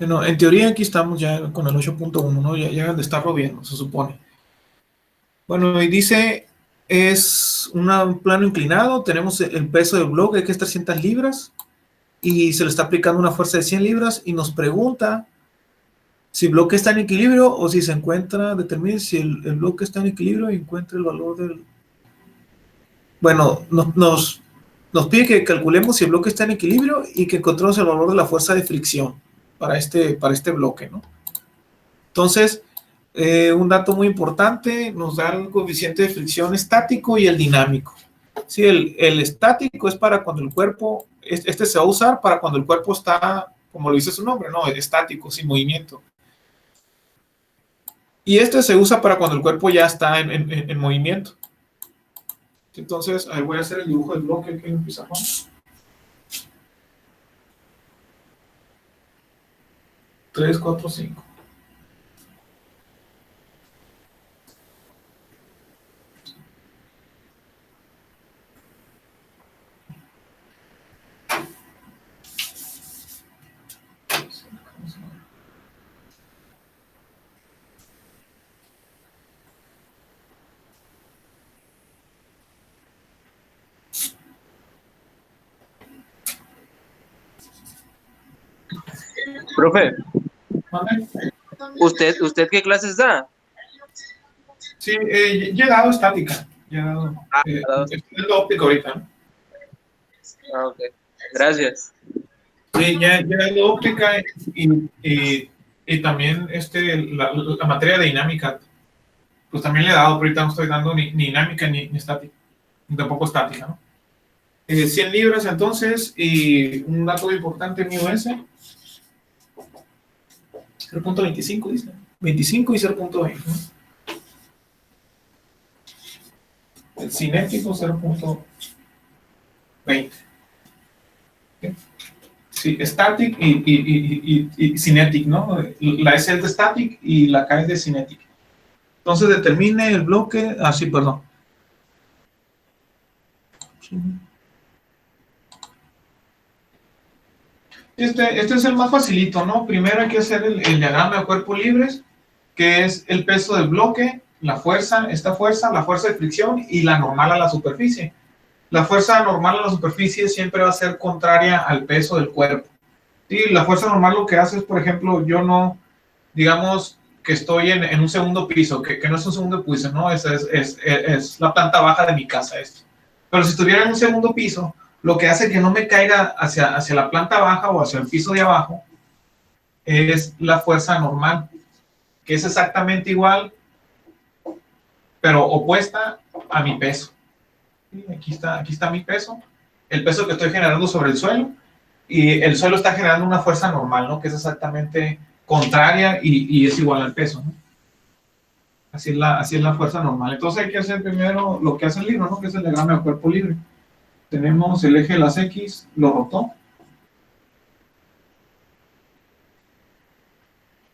Bueno, en teoría aquí estamos ya con el 8.1, ¿no? Ya de estarlo viendo, se supone. Bueno, y dice, es un plano inclinado, tenemos el peso del bloque, que es 300 libras, y se le está aplicando una fuerza de 100 libras, y nos pregunta si el bloque está en equilibrio o si se encuentra, determine si el bloque está en equilibrio y encuentra el valor del... Bueno, nos pide que calculemos si el bloque está en equilibrio y que encontremos el valor de la fuerza de fricción para este bloque, ¿no? Entonces, un dato muy importante, nos da el coeficiente de fricción estático y el dinámico. Sí, el estático es para cuando el cuerpo, este se va a usar para cuando el cuerpo está, como lo dice su nombre, ¿no? Estático, sin movimiento. Y este se usa para cuando el cuerpo ya está en movimiento. Entonces, ahí voy a hacer el dibujo del bloque que empezamos. 3, 4, 5. Profe, ¿Vale? ¿usted qué clases da? Sí, ya he dado estática. Ya he dado. Estoy en óptico ahorita, ¿no? Ah, ok. Gracias. Sí, ya he dado óptica y también la materia de dinámica. Pues también le he dado, pero ahorita no estoy dando ni dinámica ni estática. Ni tampoco estática, ¿no? 100 libras entonces, y un dato importante mío ese. 0.25 dice. 25 y 0.20. ¿No? El cinético 0.20. ¿Okay? Sí, static y cinetic, ¿no? La S es de static y la K es de cinetic. Entonces determine el bloque. Ah, sí, perdón. Este es el más facilito, ¿no? Primero hay que hacer el diagrama de cuerpos libres, que es el peso del bloque, la fuerza, la fuerza de fricción y la normal a la superficie. La fuerza normal a la superficie siempre va a ser contraria al peso del cuerpo. Sí, la fuerza normal lo que hace es, por ejemplo, yo no, digamos que estoy en un segundo piso, que no es un segundo piso, ¿no? Es la planta baja de mi casa esto. Pero si estuviera en un segundo piso, lo que hace que no me caiga hacia la planta baja o hacia el piso de abajo es la fuerza normal, que es exactamente igual, pero opuesta a mi peso. Aquí está mi peso, el peso que estoy generando sobre el suelo, y el suelo está generando una fuerza normal, ¿no? Que es exactamente contraria y es igual al peso, ¿no? Así es la fuerza normal. Entonces hay que hacer primero lo que hace el libro, ¿no? Que es el diagrama de cuerpo libre. Tenemos el eje de las X, lo rotó.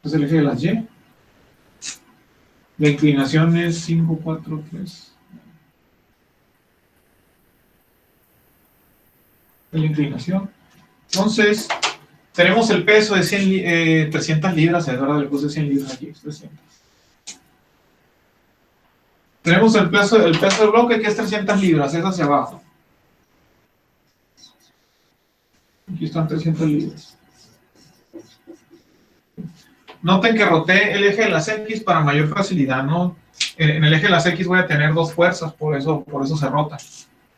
Es el eje de las Y. La inclinación es 5, 4, 3. La inclinación. Entonces, tenemos el peso de 300 libras, es verdad, le puse 100 libras aquí, 300. Tenemos el peso del bloque, que es 300 libras, es hacia abajo. Aquí están 300 libras. Noten que roté el eje de las X para mayor facilidad, ¿no? En el eje de las X voy a tener dos fuerzas, por eso se rota.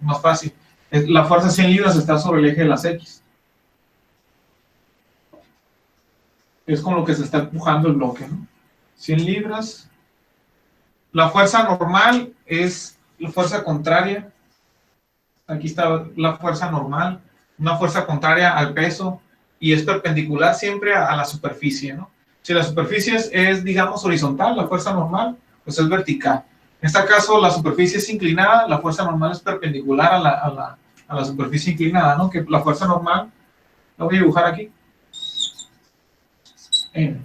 Más fácil. La fuerza 100 libras está sobre el eje de las X. Es con lo que se está empujando el bloque, ¿no? 100 libras. La fuerza normal es la fuerza contraria. Aquí está la fuerza normal, una fuerza contraria al peso, y es perpendicular siempre a la superficie, ¿no? Si la superficie es, digamos, horizontal, la fuerza normal, pues es vertical. En este caso, la superficie es inclinada, la fuerza normal es perpendicular a la superficie inclinada, ¿no? Que la fuerza normal, la voy a dibujar aquí. N.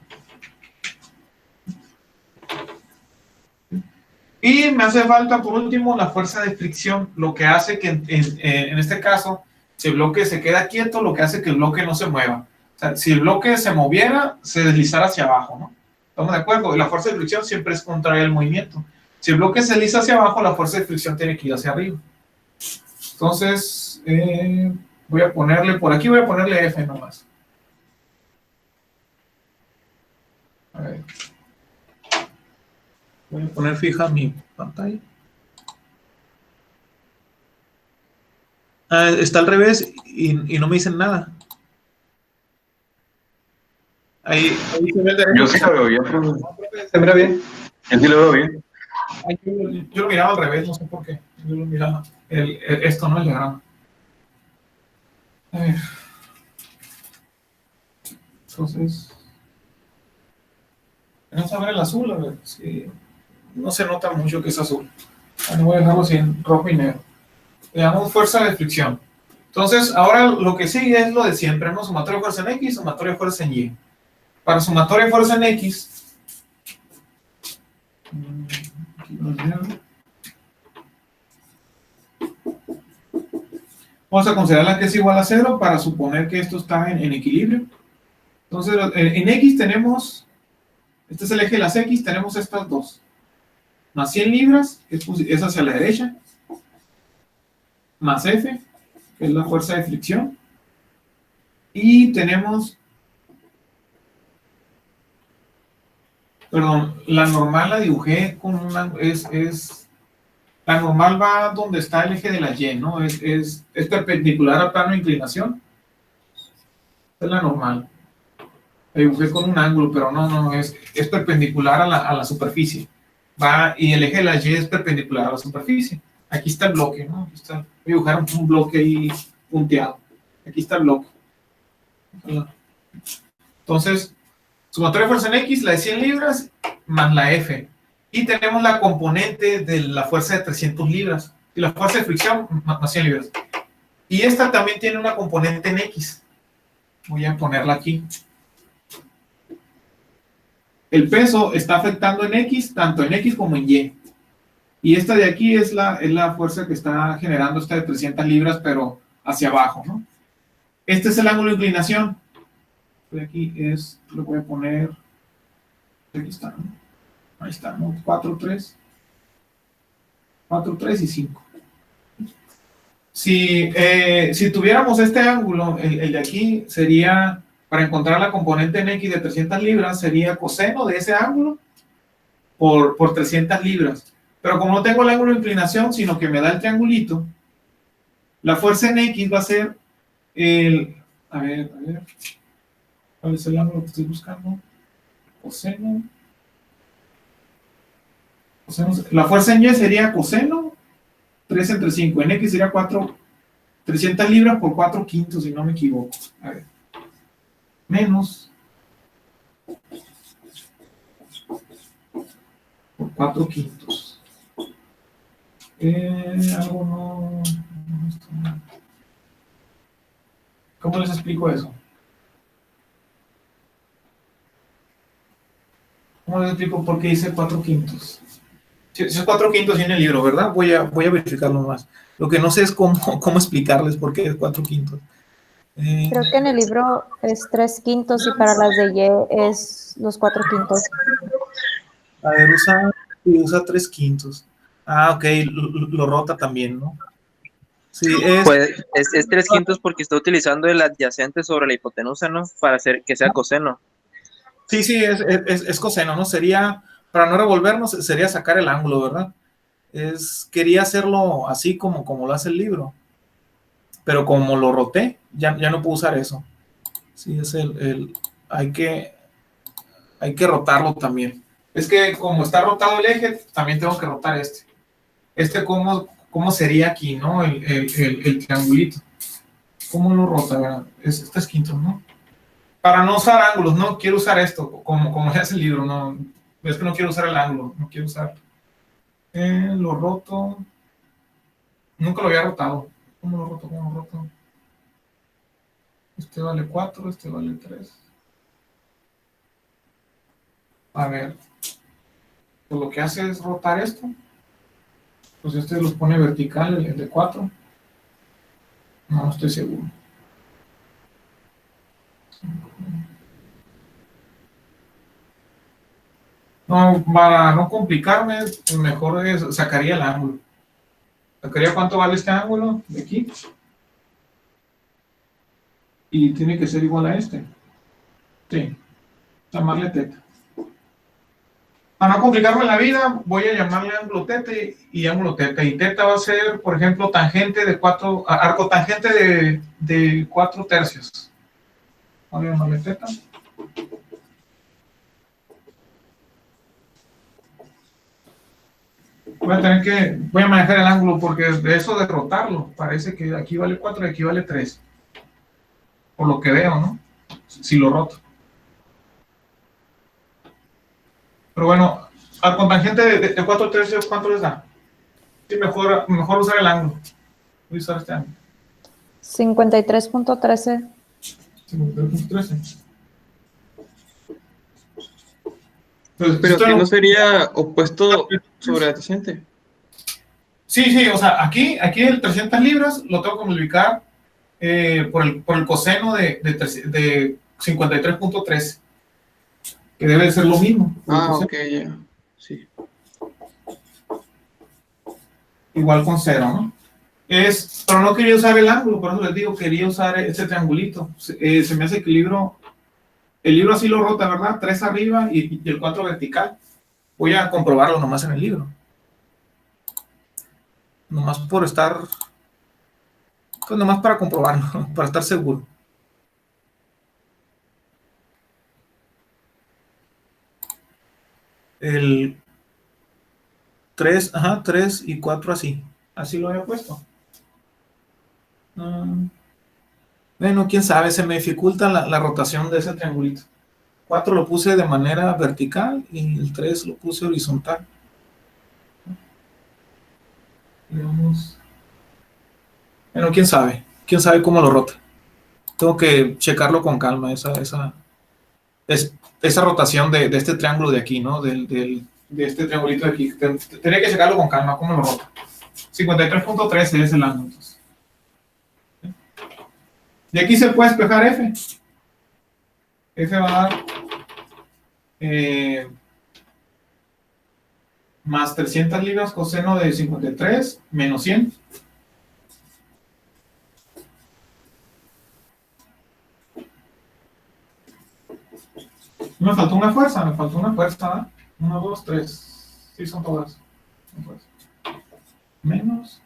Y me hace falta, por último, la fuerza de fricción, lo que hace que en este caso, si el bloque se queda quieto, lo que hace que el bloque no se mueva. O sea, si el bloque se moviera, se deslizara hacia abajo, ¿no? ¿Estamos de acuerdo? La fuerza de fricción siempre es contraria al movimiento. Si el bloque se desliza hacia abajo, la fuerza de fricción tiene que ir hacia arriba. Entonces, voy a ponerle, por aquí voy a ponerle F nomás. A ver. Voy a poner fija mi pantalla. Ah, está al revés y no me dicen nada. Ahí se ve el derecho. Yo sí lo veo bien. Se mira bien. Yo sí lo veo bien. Ay, yo lo miraba al revés, no sé por qué. Yo lo miraba. Esto no es el diagrama. A ver. Entonces. Vamos a ver el azul, a ver si. No se nota mucho que es azul. Bueno, voy a dejarlo así en rojo y negro. Le damos fuerza de fricción. Entonces, ahora lo que sigue es lo de siempre, ¿no? Sumatoria de fuerza en X, sumatoria de fuerza en Y. Para sumatoria de fuerza en X, aquí lo veo. Vamos a considerarla que es igual a 0 para suponer que esto está en equilibrio. Entonces, en X tenemos, este es el eje de las X, tenemos estas dos. Más 100 libras, que es hacia la derecha, más F, que es la fuerza de fricción. Y tenemos, perdón, la normal la dibujé con una, la normal va donde está el eje de la Y, ¿no? Es perpendicular al plano de inclinación. Esta es la normal. La dibujé con un ángulo, pero no, es perpendicular a la superficie. Va, y el eje de la Y es perpendicular a la superficie. Aquí está el bloque, ¿no? Aquí está. Voy a dibujar un bloque ahí punteado. Aquí está el bloque. Entonces, sumatoria de fuerza en X, la de 100 libras, más la F. Y tenemos la componente de la fuerza de 300 libras. Y la fuerza de fricción, más 100 libras. Y esta también tiene una componente en X. Voy a ponerla aquí. El peso está afectando en X, tanto en X como en Y. Y esta de aquí es la fuerza que está generando esta de 300 libras, pero hacia abajo, ¿no? Este es el ángulo de inclinación. De aquí es, lo voy a poner, aquí está, ¿no? Ahí está, ¿no? 4, 3 y 5. Si tuviéramos este ángulo, el de aquí, sería, para encontrar la componente en X de 300 libras, sería coseno de ese ángulo por 300 libras. Pero como no tengo el ángulo de inclinación, sino que me da el triangulito, la fuerza en X va a ser a ver, ¿cuál es el ángulo que estoy buscando? Coseno. La fuerza en Y sería coseno 3 entre 5. En X sería 300 libras por 4 quintos, si no me equivoco. A ver. Menos por 4 quintos. Algo no. ¿Cómo les explico eso? ¿Cómo les explico por qué dice 4 quintos? Si es 4 quintos en el libro, ¿verdad? Voy a verificarlo más. Lo que no sé es cómo explicarles por qué es 4 quintos. Creo que en el libro es 3 quintos y para las de Y es los 4 quintos. A ver, usa 3 quintos. Ah, ok, lo rota también, ¿no? Sí, Pues es 3 quintos porque está utilizando el adyacente sobre la hipotenusa, ¿no? Para hacer que sea coseno. Sí, es coseno, ¿no? Sería, para no revolvernos, sería sacar el ángulo, ¿verdad? Quería hacerlo así como lo hace el libro. Pero como lo roté, ya no puedo usar eso. Sí, es hay que rotarlo también. Es que como está rotado el eje, también tengo que rotar este. ¿Cómo sería aquí, no? El triangulito. ¿Cómo lo rota? ¿Verdad? Este es quinto, ¿no? Para no usar ángulos, no quiero usar esto, como ya hace el libro, no. Es que no quiero usar el ángulo, no quiero usar. Lo roto. Nunca lo había rotado. ¿Cómo lo roto? Este vale 4, este vale 3. A ver. Pues lo que hace es rotar esto. Pues este los pone vertical, el de 4. No estoy seguro. No, para no complicarme, mejor sacaría el ángulo. Sacaría cuánto vale este ángulo de aquí. Y tiene que ser igual a este. Sí. Llamarle teta. Para no complicarme la vida, voy a llamarle ángulo teta y ángulo teta. Y teta va a ser, por ejemplo, tangente de 4, arco tangente de 4 tercios. Voy a llamarle teta. Voy a manejar el ángulo porque de eso de rotarlo, parece que aquí vale 4 y aquí vale 3. Por lo que veo, ¿no? Si lo roto. Pero bueno, al cotangente de 4 tercios, ¿cuánto les da? Sí, mejor usar el ángulo. Voy a usar este ángulo. 53.13. 53.13. Pero que no sería opuesto sobre adyacente. Sí, o sea, aquí el 300 libras lo tengo que multiplicar por el coseno de 53.13, que debe ser lo mismo. Ok, ya. Sí. Igual con 0, ¿no? Pero no quería usar el ángulo, por eso les digo, quería usar este triangulito. Se me hace que el libro así lo rota, ¿verdad? 3 arriba y el 4 vertical. Voy a comprobarlo nomás en el libro. Nomás por estar... Pues nomás para comprobarlo, para estar seguro. El 3, 3 y 4 así. Así lo había puesto. Bueno, quién sabe, se me dificulta la rotación de ese triangulito. 4 lo puse de manera vertical y el 3 lo puse horizontal. Digamos. Bueno, quién sabe cómo lo rota. Tengo que checarlo con calma, esa rotación de este triángulo de aquí, ¿no? De este triangulito de aquí. Tenía que checarlo con calma, cómo lo rota. 53.13 es el ángulo. Entonces. De aquí se puede despejar F. F va a dar más 300 libras coseno de 53 menos 100. Me faltó una fuerza, ¿verdad? 1, 2, 3. Sí, son todas. Menos.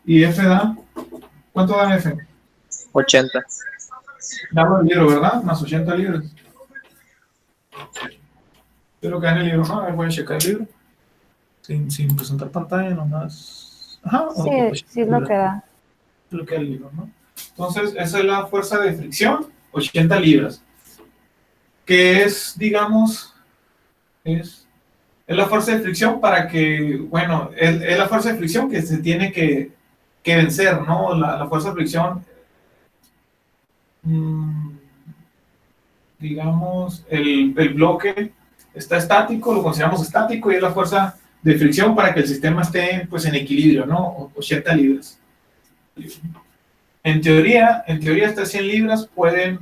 Y F da. ¿Cuánto da F? 80. Daba el libro, ¿verdad? Más 80 libras. Espero que en el libro, ¿no? A ver, voy a checar el libro. Sin presentar pantalla, nomás. Ajá. Sí, es lo que da. Lo que da el libro, ¿no? Entonces, esa es la fuerza de fricción, 80 libras. Que es, digamos, es la fuerza de fricción para que, bueno, es la fuerza de fricción que se tiene que vencer, ¿no? La fuerza de fricción, digamos, el bloque está estático, lo consideramos estático y es la fuerza de fricción para que el sistema esté, pues, en equilibrio, ¿no? 80 libras. En teoría, estas 100 libras pueden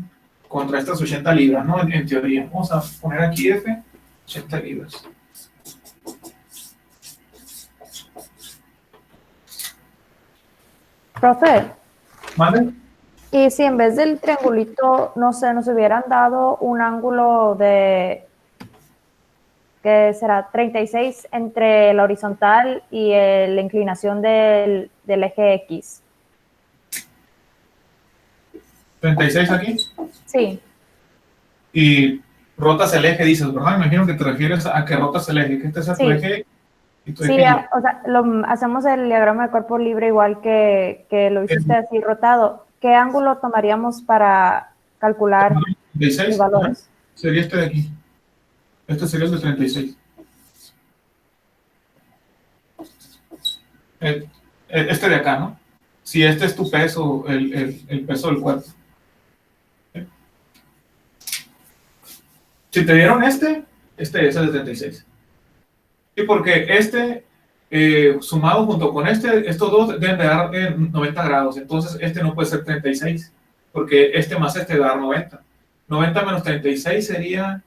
contra estas 80 libras, ¿no? En teoría. Vamos a poner aquí F, 80 libras. Profe, ¿Vale? y si en vez del triangulito, no sé, nos hubieran dado un ángulo de, que será 36 entre la horizontal y la inclinación del eje X. 36 aquí. Sí. Y rotas el eje, dices, ¿verdad? Me imagino que te refieres a que rotas el eje, que este es tu eje. Y tu Sí, eje o sea, hacemos el diagrama de cuerpo libre igual que lo hiciste así rotado. ¿Qué ángulo tomaríamos para calcular 36, los valores? sería este de aquí. Este sería el de 36. Este de acá, ¿no? Si este es tu peso, el peso del cuerpo. Si te dieron este es el de 36. Sí, porque sumado junto con estos dos deben de dar 90 grados. Entonces este no puede ser 36, porque este más este da 90. 90 menos 36 sería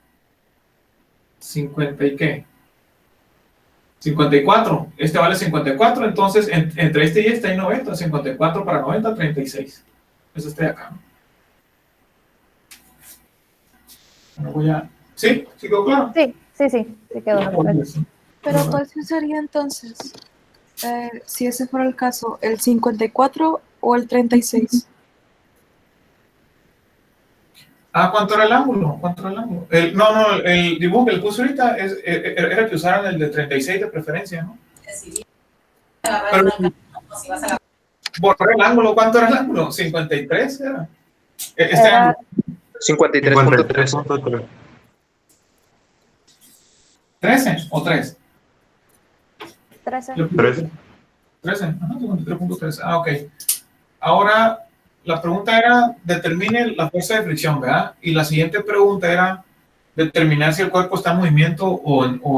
50 y qué, 54, este vale 54, entonces entre este y este hay 90, 54 para 90, 36, es este de acá, ¿no? Bueno, voy a... ¿Sí? ¿Sí quedó claro? Sí quedó. Pero ¿cuál sería entonces, si ese fuera el caso, el 54 o el 36? ¿Cuánto era el ángulo? El dibujo que le puse ahorita era que usaran el de 36 de preferencia, ¿no? Pero, borré el ángulo, ¿cuánto era el ángulo? 53 era. Este ángulo. 53.3. 13 o 3. 13. 13, ajá, 53.3. Ok. Ahora, la pregunta era, determine la fuerza de fricción, ¿verdad? Y la siguiente pregunta era, determinar si el cuerpo está en movimiento o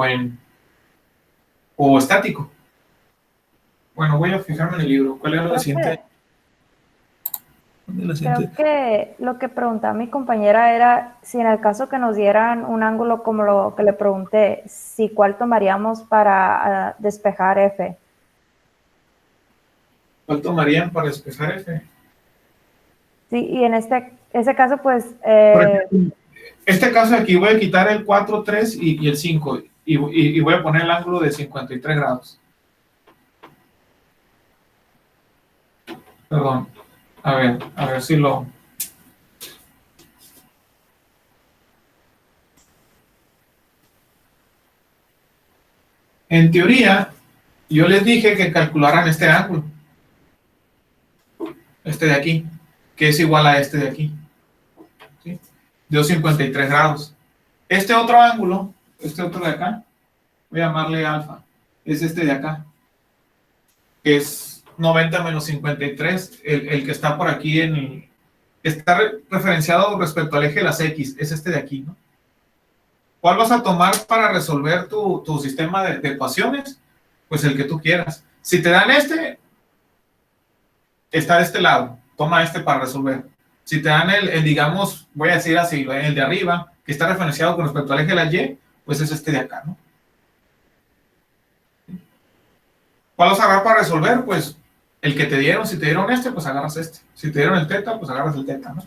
estático. Bueno, voy a fijarme en el libro. ¿Cuál era la siguiente? Creo que lo que preguntaba mi compañera era si en el caso que nos dieran un ángulo como lo que le pregunté, si cuál tomaríamos para despejar F. ¿Cuál tomarían para despejar F? Sí, y en ese caso, pues... Por ejemplo, este caso aquí voy a quitar el 4, 3 y el 5 y voy a poner el ángulo de 53 grados. Perdón. A ver si lo... En teoría, yo les dije que calcularan este ángulo. Este de aquí, que es igual a este de aquí. ¿Sí? De 53 grados. Este otro ángulo, este otro de acá, voy a llamarle alfa. Es este de acá. Que es 90 menos 53, el que está por aquí está referenciado respecto al eje de las X, es este de aquí, ¿no? ¿Cuál vas a tomar para resolver tu sistema de ecuaciones? Pues el que tú quieras. Si te dan este, está de este lado, toma este para resolver. Si te dan el digamos, voy a decir así, el de arriba, que está referenciado con respecto al eje de la Y, pues es este de acá, ¿no? ¿Cuál vas a agarrar para resolver? Pues el que te dieron. Si te dieron este, pues agarras este. Si te dieron el teta, pues agarras el teta, ¿no?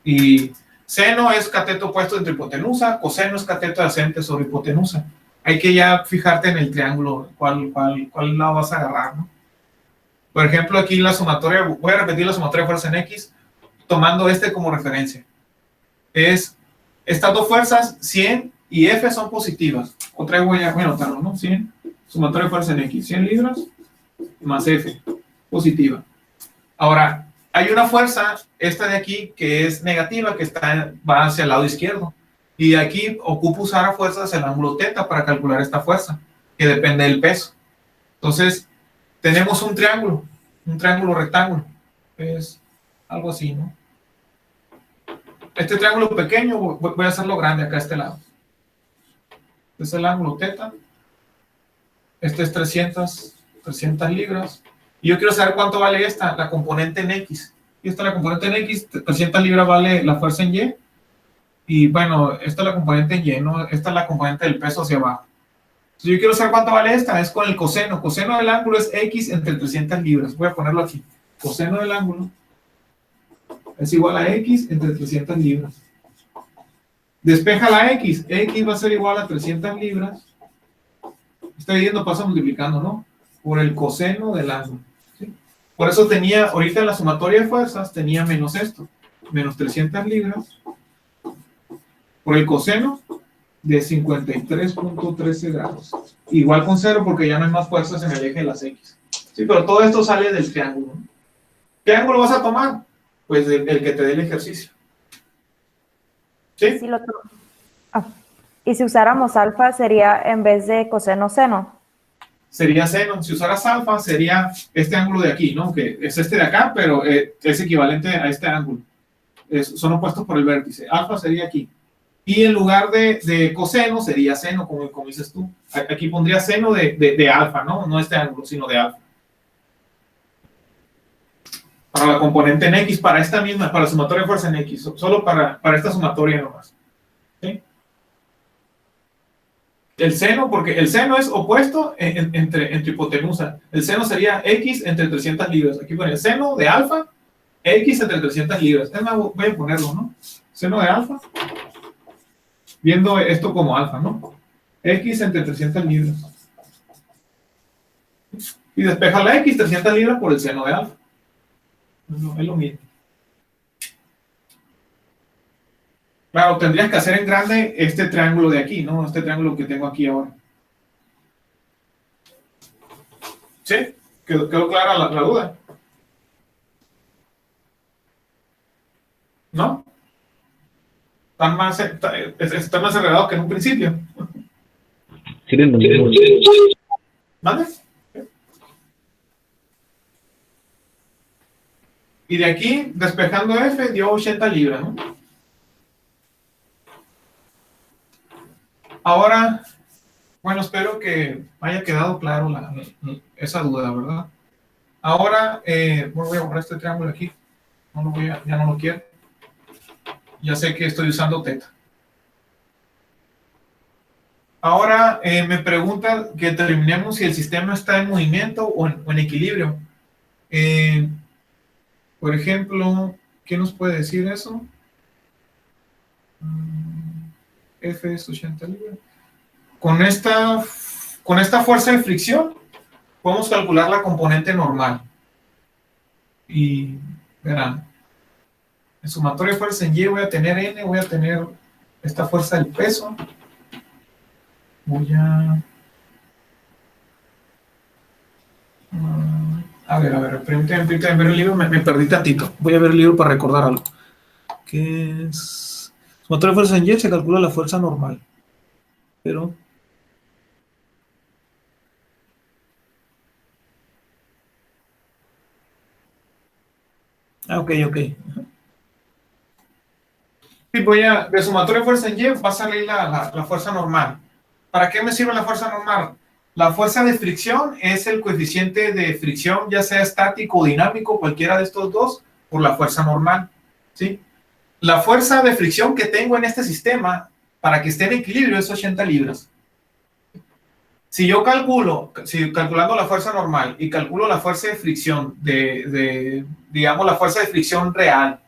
Y seno es cateto opuesto entre hipotenusa, coseno es cateto adyacente sobre hipotenusa. Hay que ya fijarte en el triángulo, cuál lado vas a agarrar, ¿no? Por ejemplo, aquí la sumatoria, voy a repetir la sumatoria de fuerza en X, tomando este como referencia. Es estas dos fuerzas, 100 y F son positivas. Otra vez voy a anotarlo, ¿no? 100, sumatoria de fuerza en X, 100 libras más F, positiva. Ahora, hay una fuerza, esta de aquí, que es negativa, que va hacia el lado izquierdo. Y aquí ocupo usar a fuerzas el ángulo teta para calcular esta fuerza, que depende del peso. Entonces, tenemos un triángulo rectángulo. Es algo así, ¿no? Este triángulo pequeño, voy a hacerlo grande acá a este lado. Este es el ángulo teta. Este es 300 libras. Y yo quiero saber cuánto vale la componente en X. Y esta es la componente en X, 300 libras vale la fuerza en Y. Y bueno, esta es la componente en Y, ¿no? Esta es la componente del peso hacia abajo. Si yo quiero saber cuánto vale esta, es con el coseno. Coseno del ángulo es X entre 300 libras. Voy a ponerlo aquí. Coseno del ángulo es igual a X entre 300 libras. Despeja la X. X va a ser igual a 300 libras. Estoy viendo, pasa multiplicando, ¿no? Por el coseno del ángulo. ¿Sí? Por eso tenía, ahorita en la sumatoria de fuerzas, tenía menos esto. Menos 300 libras. Por el coseno de 53.13 grados. Igual con 0 porque ya no hay más fuerzas en el eje de las X. Sí, pero todo esto sale del triángulo, ¿no? ¿Qué ángulo vas a tomar? Pues el que te dé el ejercicio. ¿Sí? Y si usáramos alfa, sería en vez de coseno, seno. Sería seno. Si usaras alfa, sería este ángulo de aquí, ¿no? Que es este de acá, pero es equivalente a este ángulo. Son opuestos por el vértice. Alfa sería aquí. Y en lugar de coseno, sería seno, como dices tú. Aquí pondría seno de alfa, ¿no? No este ángulo, sino de alfa. Para la componente en X, para esta misma, para la sumatoria de fuerza en X. Solo para esta sumatoria nomás. ¿Sí? El seno, porque el seno es opuesto entre hipotenusa. El seno sería X entre 300 libras. Aquí pone el seno de alfa, X entre 300 libras. Es más, voy a ponerlo, ¿no? Seno de alfa, viendo esto como alfa, ¿no? X entre 300 libras. Y despeja la X, 300 libras por el seno de alfa. No, es lo mismo. Claro, tendrías que hacer en grande este triángulo de aquí, ¿no? Este triángulo que tengo aquí ahora. ¿Sí? ¿Quedó clara la duda? ¿No? Están más enredados que en un principio. Sí, no. ¿Vale? Y de aquí, despejando F, dio 80 libras, ¿no? Ahora, bueno, espero que haya quedado claro esa duda, ¿verdad? Ahora, voy a borrar este triángulo aquí. Ya no lo quiero. Ya sé que estoy usando teta. Ahora, me pregunta que determinemos si el sistema está en movimiento o en equilibrio. Por ejemplo, ¿qué nos puede decir eso? F es 80 libras. Con esta fuerza de fricción podemos calcular la componente normal. Y verán, en sumatoria de fuerza en Y voy a tener N, voy a tener esta fuerza del peso. A ver, permítanme ver el libro, me perdí tantito. Voy a ver el libro para recordar algo. ¿Qué es? Sumatoria de fuerza en Y se calcula la fuerza normal. Pero... ok. Sí, de sumatoria de fuerza en Y va a salir la fuerza normal. ¿Para qué me sirve la fuerza normal? La fuerza de fricción es el coeficiente de fricción, ya sea estático o dinámico, cualquiera de estos dos, por la fuerza normal, ¿sí? La fuerza de fricción que tengo en este sistema, para que esté en equilibrio, es 80 libras. Si yo calculando la fuerza normal y calculo la fuerza de fricción digamos, la fuerza de fricción real,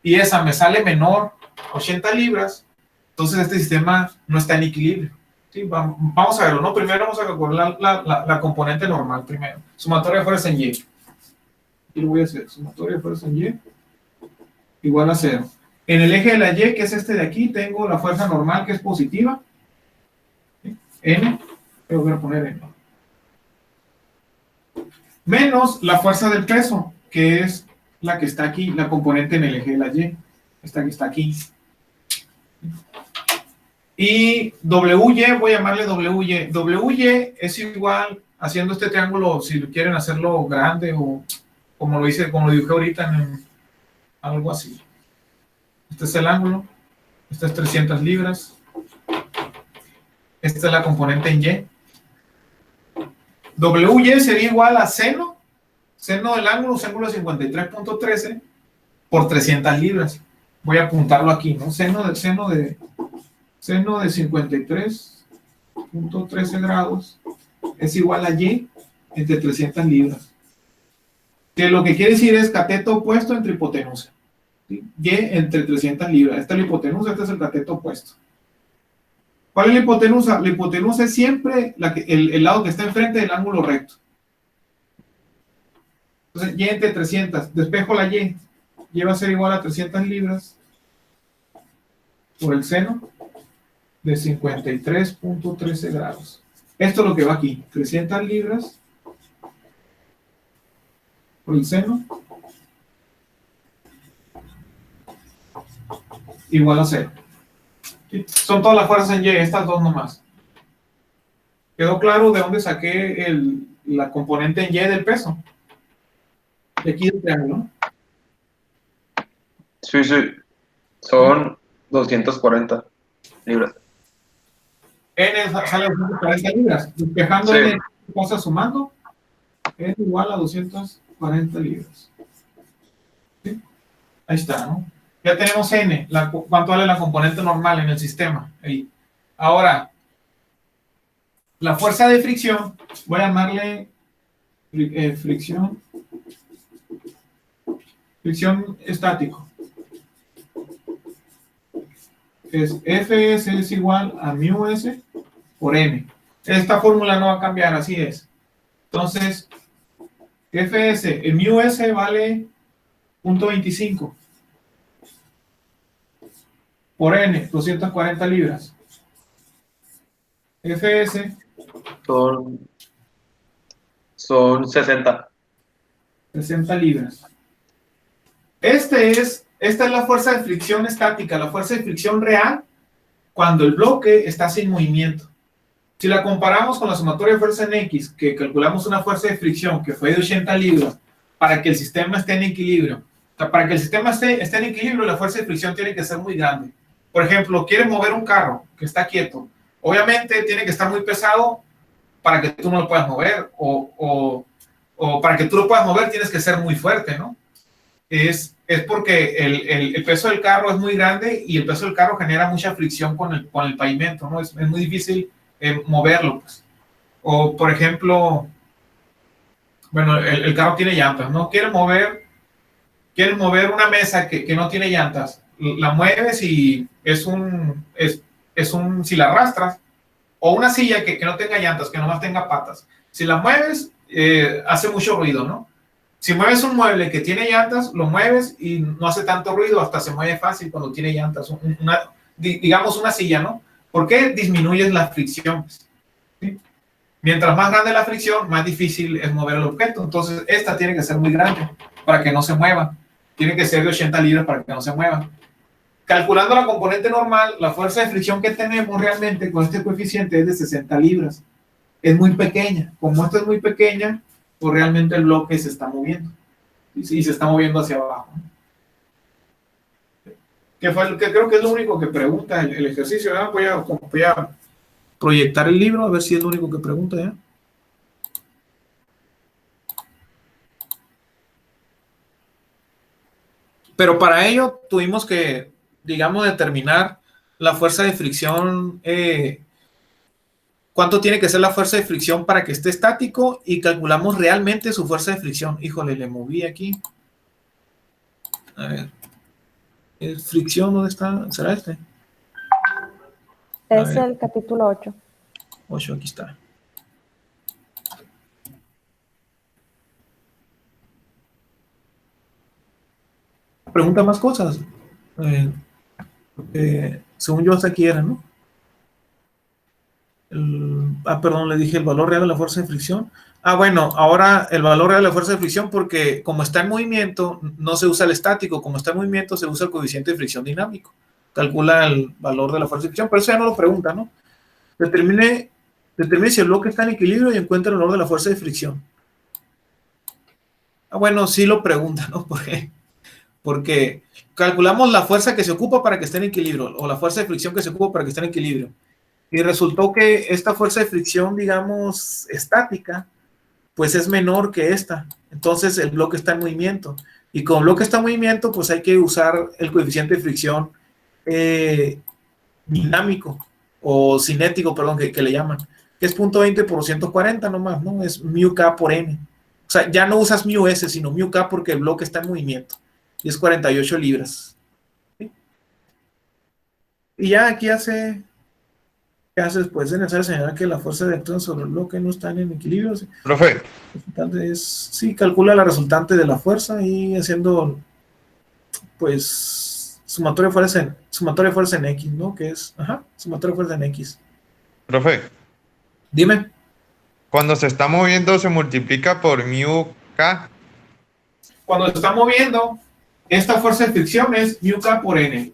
y esa me sale menor, 80 libras, entonces este sistema no está en equilibrio. Sí, vamos a verlo, ¿no? Primero vamos a calcular la componente normal primero. Sumatoria de fuerza en Y. Y lo voy a hacer. Sumatoria de fuerza en Y igual a 0. En el eje de la Y, que es este de aquí, tengo la fuerza normal que es positiva. N. Pero voy a poner N. Menos la fuerza del peso, que es la que está aquí, la componente en el eje de la Y. Esta que está aquí. Y WY, voy a llamarle WY. WY es igual, haciendo este triángulo, si quieren hacerlo grande o como lo dibujé ahorita en algo así. Este es el ángulo, este es 300 libras. Esta es la componente en Y. WY sería igual a seno del ángulo, ángulo 53.13 por 300 libras. Voy a apuntarlo aquí, ¿no? Seno de 53.13 grados es igual a Y entre 300 libras. Que lo que quiere decir es cateto opuesto entre hipotenusa. ¿Sí? Y entre 300 libras. Esta es la hipotenusa, este es el cateto opuesto. ¿Cuál es la hipotenusa? La hipotenusa es siempre el lado que está enfrente del ángulo recto. Entonces, Y entre 300. Despejo la Y. Y va a ser igual a 300 libras por el seno de 53.13 grados. Esto es lo que va aquí. 300 libras por el seno igual a 0. ¿Sí? Son todas las fuerzas en Y, estas dos nomás. ¿Quedó claro de dónde saqué la componente en Y del peso? De aquí del triángulo, ¿no? Sí. Son 240 libras. N sale a 240 libras. Despejando Sí. N, pasa sumando, es igual a 240 libras. ¿Sí? Ahí está, ¿no? Ya tenemos N, cuánto vale la componente normal en el sistema. Ahí. Ahora, la fuerza de fricción, voy a llamarle fricción estático. Fs es igual a μs por m. Esta fórmula no va a cambiar, así es. Entonces, Fs, el μs vale 0.25 por n, 240 libras. Fs Son 60. 60 libras. Esta es la fuerza de fricción estática, la fuerza de fricción real cuando el bloque está sin movimiento. Si la comparamos con la sumatoria de fuerza en X, que calculamos una fuerza de fricción que fue de 80 libras para que el sistema esté en equilibrio. O sea, para que el sistema esté en equilibrio, la fuerza de fricción tiene que ser muy grande. Por ejemplo, quieres mover un carro que está quieto. Obviamente tiene que estar muy pesado para que tú no lo puedas mover, o para que tú lo puedas mover tienes que ser muy fuerte, ¿no? Es porque el peso del carro es muy grande y el peso del carro genera mucha fricción con el pavimento, ¿no? Es muy difícil moverlo, pues. O, por ejemplo, bueno, el carro tiene llantas, ¿no? Quieres mover una mesa que no tiene llantas, la mueves y si la arrastras, o una silla que no tenga llantas, que nomás tenga patas, si la mueves, hace mucho ruido, ¿no? Si mueves un mueble que tiene llantas, lo mueves y no hace tanto ruido, hasta se mueve fácil cuando tiene llantas. Digamos una silla, ¿no? ¿Por qué? Disminuyes la fricción. ¿Sí? Mientras más grande la fricción, más difícil es mover el objeto. Entonces, esta tiene que ser muy grande para que no se mueva. Tiene que ser de 80 libras para que no se mueva. Calculando la componente normal, la fuerza de fricción que tenemos realmente con este coeficiente es de 60 libras. Es muy pequeña. Como esta es muy pequeña, pues realmente el bloque se está moviendo. Y se está moviendo hacia abajo. Que creo que es lo único que pregunta el ejercicio. ¿Verdad? Voy a proyectar el libro a ver si es lo único que pregunta. ¿Ya? Pero para ello tuvimos que, digamos, determinar la fuerza de fricción, cuánto tiene que ser la fuerza de fricción para que esté estático, y calculamos realmente su fuerza de fricción. Híjole, le moví aquí. A ver. Fricción, ¿dónde está? ¿Será este? Es el capítulo 8. 8, aquí está. Pregunta más cosas. Según yo hasta aquí era, ¿no? Perdón, le dije el valor real de la fuerza de fricción. Bueno, ahora el valor real de la fuerza de fricción, porque como está en movimiento, no se usa el estático. Como está en movimiento, se usa el coeficiente de fricción dinámico. Calcula el valor de la fuerza de fricción, pero eso ya no lo pregunta, ¿no? Determine si el bloque está en equilibrio y encuentra el valor de la fuerza de fricción. Bueno, sí lo pregunta, ¿no? ¿Por qué? Porque calculamos la fuerza que se ocupa para que esté en equilibrio, o la fuerza de fricción que se ocupa para que esté en equilibrio. Y resultó que esta fuerza de fricción, digamos, estática, pues es menor que esta. Entonces el bloque está en movimiento. Y como el bloque está en movimiento, pues hay que usar el coeficiente de fricción dinámico, o cinético, perdón, que le llaman, que es 0.20 por 140 nomás, ¿no? Es μk por n. O sea, ya no usas μs, sino μk, porque el bloque está en movimiento. Y es 48 libras. ¿Sí? Y ya aquí ¿qué hace después? Es necesario señalar que la fuerza de acción sobre el bloque no está en equilibrio. ¿Sí? Profe. Sí, calcula la resultante de la fuerza y haciendo, pues, sumatoria de fuerza en X, ¿no? Que es, sumatoria de fuerza en X. Profe. Dime. Cuando se está moviendo, ¿se multiplica por μk? Cuando se está moviendo, esta fuerza de fricción es μk por n.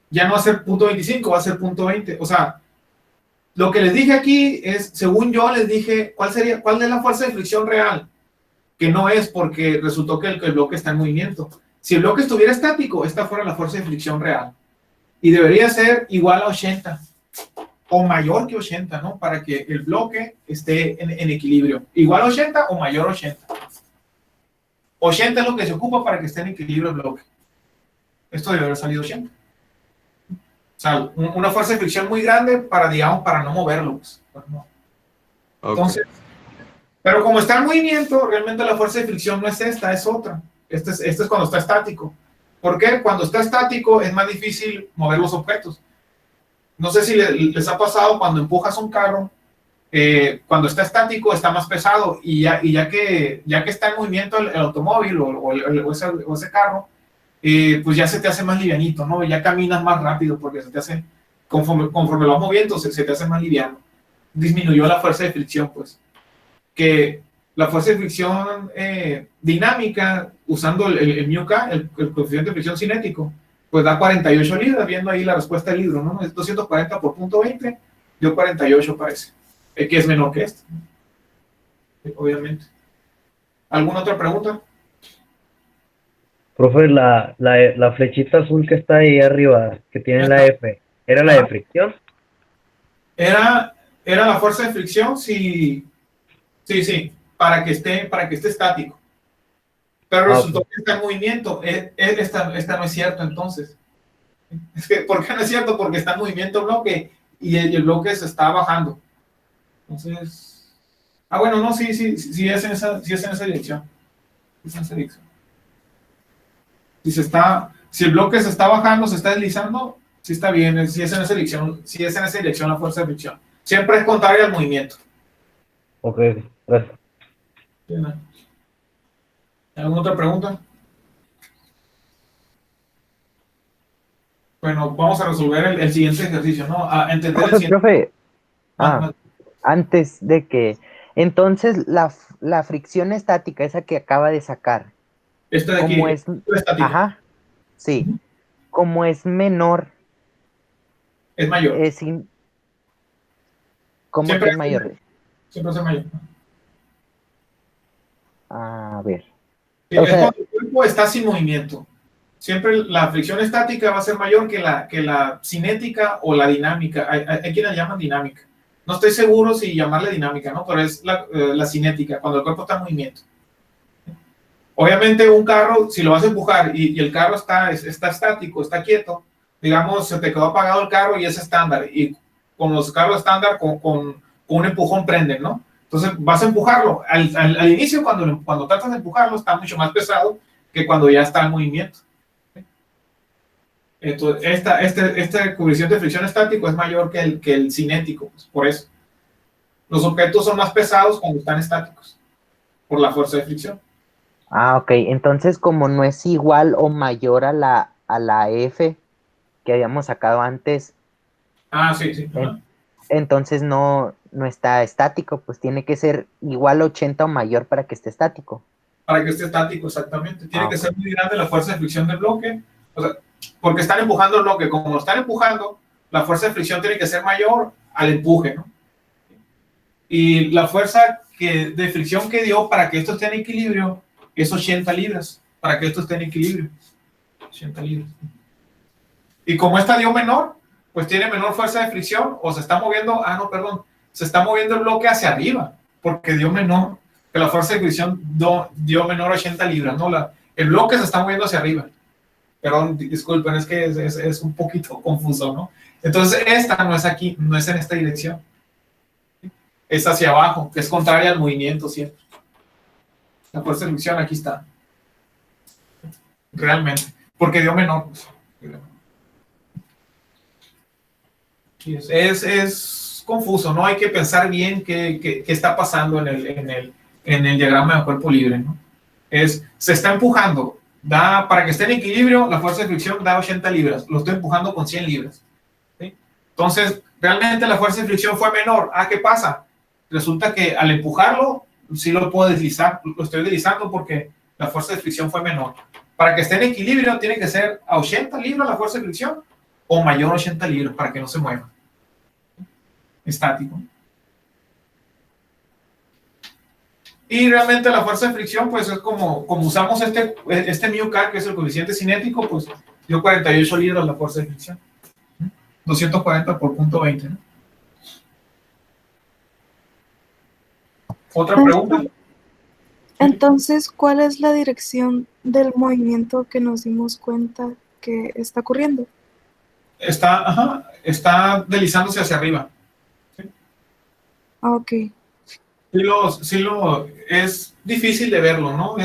Ya no va a ser 0.25, va a ser 0.20. O sea, lo que les dije aquí es, según yo les dije, ¿cuál es la fuerza de fricción real? Que no es, porque resultó que el bloque está en movimiento. Si el bloque estuviera estático, esta fuera la fuerza de fricción real. Y debería ser igual a 80. O mayor que 80, ¿no? Para que el bloque esté en equilibrio. Igual a 80 o mayor a 80. 80 es lo que se ocupa para que esté en equilibrio el bloque. Esto debe haber salido 80. O sea, una fuerza de fricción muy grande para, digamos, para no moverlo. Pues, no. Ok. Entonces, pero como está en movimiento, realmente la fuerza de fricción no es esta, es otra. Este es cuando está estático. ¿Por qué? Cuando está estático es más difícil mover los objetos. No sé si les ha pasado cuando empujas un carro, cuando está estático está más pesado y ya que está en movimiento el automóvil o ese carro, pues ya se te hace más livianito, ¿no? Ya caminas más rápido porque se te hace, conforme lo vas moviendo, se te hace más liviano. Disminuyó la fuerza de fricción, pues. Que la fuerza de fricción dinámica, usando el μk, el coeficiente de fricción cinético, pues da 48 libras, viendo ahí la respuesta del libro, ¿no? Es 240 por punto 20, dio 48 parece, que es menor que este, ¿no? Obviamente. ¿Alguna otra pregunta? Profe, la flechita azul que está ahí arriba, que tiene la F, ¿era la de fricción? Era la fuerza de fricción, sí, para que esté estático. Pero resultó que está en movimiento. Esta no es cierto, entonces. ¿Por qué no es cierto? Porque está en movimiento el bloque y el bloque se está bajando. Entonces, bueno, no, sí es en esa dirección. Es en esa dirección. Si el bloque se está bajando, se está deslizando, sí está bien, si es en esa dirección la fuerza de fricción. Siempre es contraria al movimiento. Ok, gracias. ¿Alguna otra pregunta? Bueno, vamos a resolver el siguiente ejercicio, ¿no? A entender el siguiente. Profe, Ah, antes de que, entonces la fricción estática, esa que acaba de sacar, Esta de aquí, como es, estática, ajá, sí, como es menor, es mayor. ¿Cómo Siempre que es mayor? Siempre es mayor. A ver. Sí, O es sea, cuando el cuerpo está sin movimiento. Siempre la fricción estática va a ser mayor que la cinética o la dinámica. Hay quienes la llaman dinámica. No estoy seguro si llamarle dinámica, ¿no? Pero es la cinética, cuando el cuerpo está en movimiento. Obviamente un carro, si lo vas a empujar y el carro está estático, está quieto, digamos, se te quedó apagado el carro y es estándar. Y con los carros estándar, con un empujón prenden, ¿no? Entonces vas a empujarlo. Al inicio, cuando tratas de empujarlo, está mucho más pesado que cuando ya está en movimiento. Entonces, este coeficiente de fricción estático es mayor que el cinético, pues, por eso. Los objetos son más pesados cuando están estáticos, por la fuerza de fricción. ok, entonces como no es igual o mayor a la F que habíamos sacado antes, Sí. entonces no está estático, pues tiene que ser igual a 80 o mayor para que esté estático. Para que esté estático, exactamente. Tiene que ser muy grande la fuerza de fricción del bloque, o sea, porque están empujando el bloque. Como lo están empujando, la fuerza de fricción tiene que ser mayor al empuje, ¿no? Y la fuerza de fricción que dio para que esto esté en equilibrio es 80 libras, para que esto esté en equilibrio. 80 libras. Y como esta dio menor, pues tiene menor fuerza de fricción, o se está moviendo, se está moviendo el bloque hacia arriba, porque dio menor, que la fuerza de fricción dio menor a 80 libras, ¿no? El bloque se está moviendo hacia arriba. Perdón, disculpen, es que es un poquito confuso, ¿no? Entonces esta no es aquí, no es en esta dirección. Es hacia abajo, que es contraria al movimiento siempre. La fuerza de fricción aquí está. Realmente, porque dio menor. Es confuso, ¿no? Hay que pensar bien qué está pasando en el diagrama de cuerpo libre, ¿no? Se está empujando, para que esté en equilibrio, la fuerza de fricción da 80 libras, lo estoy empujando con 100 libras. ¿Sí? Entonces, realmente la fuerza de fricción fue menor. ¿Qué pasa? Resulta que al empujarlo, sí lo puedo deslizar, lo estoy deslizando porque la fuerza de fricción fue menor. Para que esté en equilibrio, tiene que ser a 80 libras la fuerza de fricción o mayor a 80 libras para que no se mueva. Estático. Y realmente la fuerza de fricción, pues es como usamos este μk, que es el coeficiente cinético, pues dio 48 libras la fuerza de fricción. 240 por punto 20, ¿no? ¿Otra pregunta? Entonces, ¿cuál es la dirección del movimiento que nos dimos cuenta que está ocurriendo? Está deslizándose hacia arriba. ¿Sí? Ok. Es difícil de verlo, ¿no?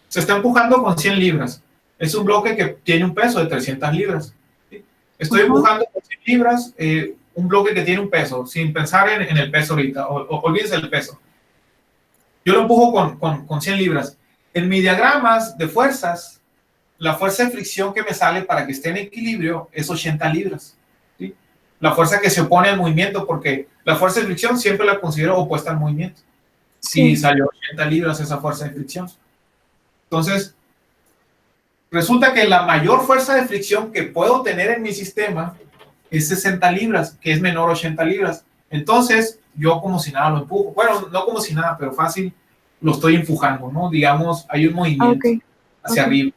Se está empujando con 100 libras. Es un bloque que tiene un peso de 300 libras. ¿Sí? Estoy empujando con 100 libras un bloque que tiene un peso, sin pensar en el peso ahorita, olvídense del peso. Yo lo empujo con 100 libras. En mis diagramas de fuerzas, la fuerza de fricción que me sale para que esté en equilibrio es 80 libras. ¿Sí? La fuerza que se opone al movimiento, porque la fuerza de fricción siempre la considero opuesta al movimiento. Sí. Si salió 80 libras esa fuerza de fricción. Entonces, resulta que la mayor fuerza de fricción que puedo tener en mi sistema es 60 libras, que es menor a 80 libras. Entonces, yo como si nada lo empujo. Bueno, no como si nada, pero fácil lo estoy empujando, ¿no? Digamos, hay un movimiento hacia arriba.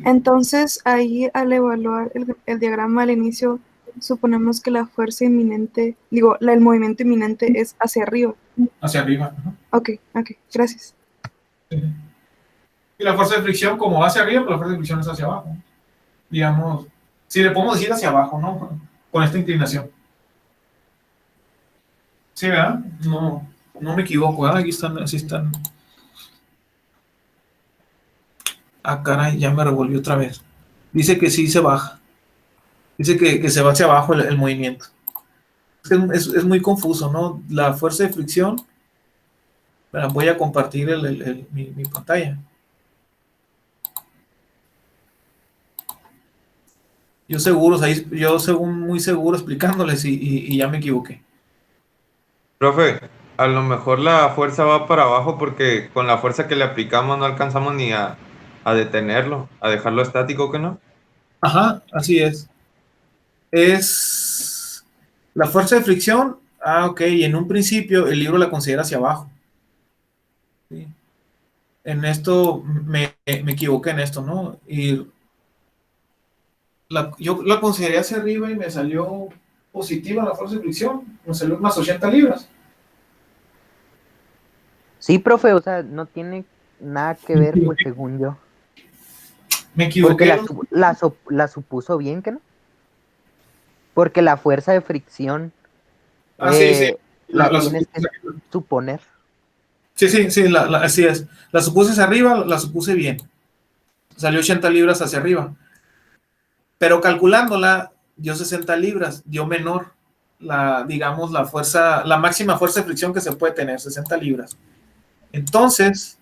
Entonces, ahí al evaluar el diagrama al inicio, suponemos que la fuerza inminente, el movimiento inminente es hacia arriba. Hacia arriba. Ok, gracias. Sí. Y la fuerza de fricción, como va hacia arriba, pues la fuerza de fricción es hacia abajo. Digamos, si le podemos decir hacia abajo, ¿no? Con esta inclinación. Sí, ¿verdad? No me equivoco, ¿verdad? Aquí están, así están. Ah, caray, ya me revolvió otra vez. Dice que sí se baja. Dice que se va hacia abajo el movimiento. Es muy confuso, ¿no? La fuerza de fricción. Voy a compartir mi pantalla. Yo muy seguro explicándoles y ya me equivoqué. Profe, a lo mejor la fuerza va para abajo porque con la fuerza que le aplicamos no alcanzamos ni a detenerlo, a dejarlo estático, ¿que no? Ajá, así es. Es la fuerza de fricción. Ok, y en un principio el libro la considera hacia abajo. ¿Sí? En esto me equivoqué en esto, ¿no? Y yo la consideré hacia arriba y me salió positiva la fuerza de fricción. Me salió unas 80 libras. Sí, profe, o sea, no tiene nada que ver, pues, según yo. Me equivoqué. Porque la supuso bien, ¿que no? Porque la fuerza de fricción Sí. la tienes que suponer. Sí, así es. La supuse hacia arriba, la supuse bien. Salió 80 libras hacia arriba. Pero calculándola, dio 60 libras, dio menor la máxima fuerza de fricción que se puede tener, 60 libras. Entonces,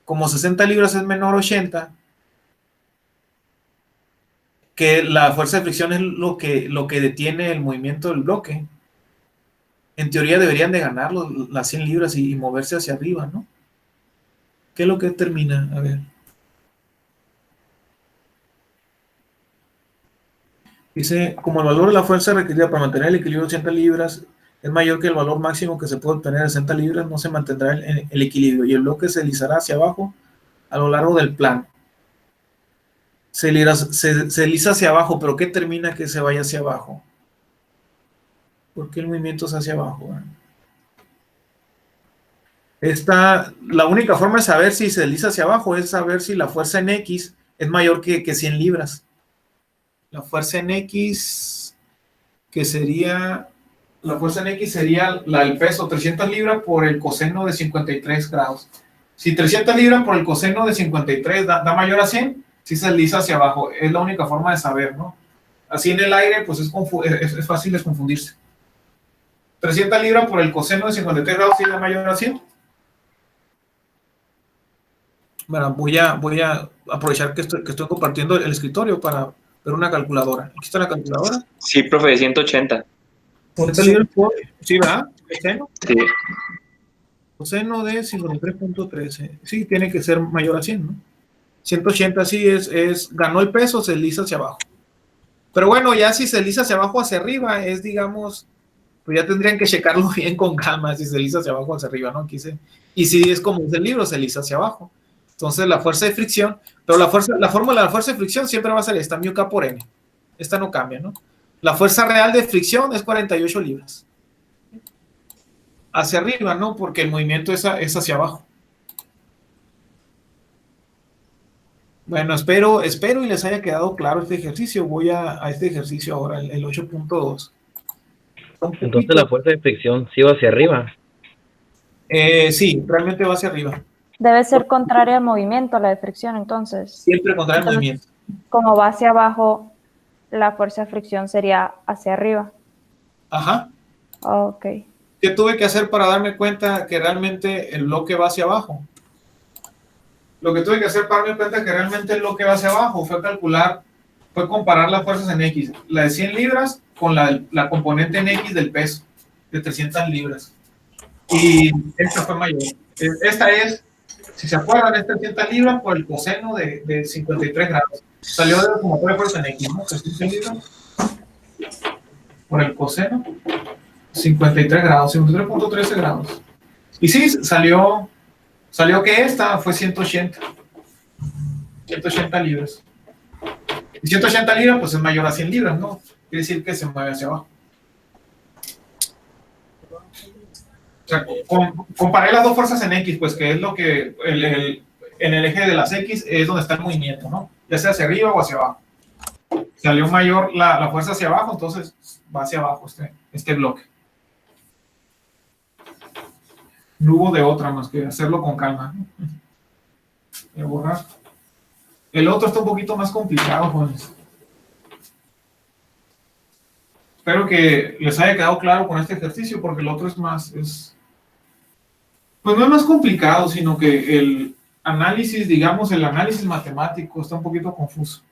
como 60 libras es menor a 80, que la fuerza de fricción es lo que detiene el movimiento del bloque, en teoría deberían de ganar las 100 libras y moverse hacia arriba, ¿no? ¿Qué es lo que termina? A ver. Dice, como el valor de la fuerza requerida para mantener el equilibrio de 80 libras es mayor que el valor máximo que se puede obtener de 60 libras, no se mantendrá el equilibrio y el bloque se deslizará hacia abajo a lo largo del plano. Se desliza hacia abajo, pero ¿qué termina que se vaya hacia abajo? ¿Por qué el movimiento es hacia abajo? La única forma de saber si se desliza hacia abajo es saber si la fuerza en X es mayor que 100 libras. La fuerza en X, la fuerza en X sería el peso, 300 libras por el coseno de 53 grados. Si 300 libras por el coseno de 53 da mayor a 100, si se desliza hacia abajo. Es la única forma de saber, ¿no? Así en el aire, pues es fácil desconfundirse. 300 libras por el coseno de 53 grados, ¿sí da mayor a 100? Bueno, voy a aprovechar que estoy compartiendo el escritorio para ver una calculadora. ¿Aquí está la calculadora? Sí, profe, de 180. Sí, ¿verdad? ¿Coseno? Sí. Coseno de 53.13. Sí, tiene que ser mayor a 100, ¿no? 180 sí ganó el peso, se desliza hacia abajo. Pero bueno, ya si se desliza hacia abajo, hacia arriba, digamos, pues ya tendrían que checarlo bien con calma, si se desliza hacia abajo, hacia arriba, ¿no? Y si es como es el libro, se desliza hacia abajo. Entonces la fuerza de fricción, pero la fórmula de la fuerza de fricción siempre va a ser esta, μk por n. Esta no cambia, ¿no? La fuerza real de fricción es 48 libras. Hacia arriba, ¿no? Porque el movimiento es hacia abajo. Bueno, espero y les haya quedado claro este ejercicio. Voy a este ejercicio ahora, el 8.2. Entonces la fuerza de fricción sí va hacia arriba. Sí, realmente va hacia arriba. Debe ser contraria al movimiento, la de fricción, entonces. Siempre contra el Entonces, movimiento. como va hacia abajo, la fuerza de fricción sería hacia arriba. Ajá. Ok. ¿Qué tuve que hacer para darme cuenta que realmente el bloque va hacia abajo? Lo que tuve que hacer para darme cuenta que realmente el bloque va hacia abajo fue comparar las fuerzas en X. La de 100 libras con la componente en X del peso, de 300 libras. Y esta fue mayor. Esta es, si se acuerdan, es 300 libras por el coseno de 53 grados. Salió de como de fuerza en X, ¿no? 300 libras por el coseno, 53 grados, 53.13 grados. Y sí, salió que esta fue 180 libras. Y 180 libras, pues es mayor a 100 libras, ¿no? Quiere decir que se mueve hacia abajo. O sea, comparé las dos fuerzas en X, pues que es lo que en el eje de las X es donde está el movimiento, ¿no? Ya sea hacia arriba o hacia abajo. Salió mayor la fuerza hacia abajo, entonces va hacia abajo este bloque. No hubo de otra más que hacerlo con calma, ¿no? Voy a borrar. El otro está un poquito más complicado, jóvenes. Espero que les haya quedado claro con este ejercicio, porque el otro pues no es más complicado, sino que el análisis, digamos, el análisis matemático está un poquito confuso.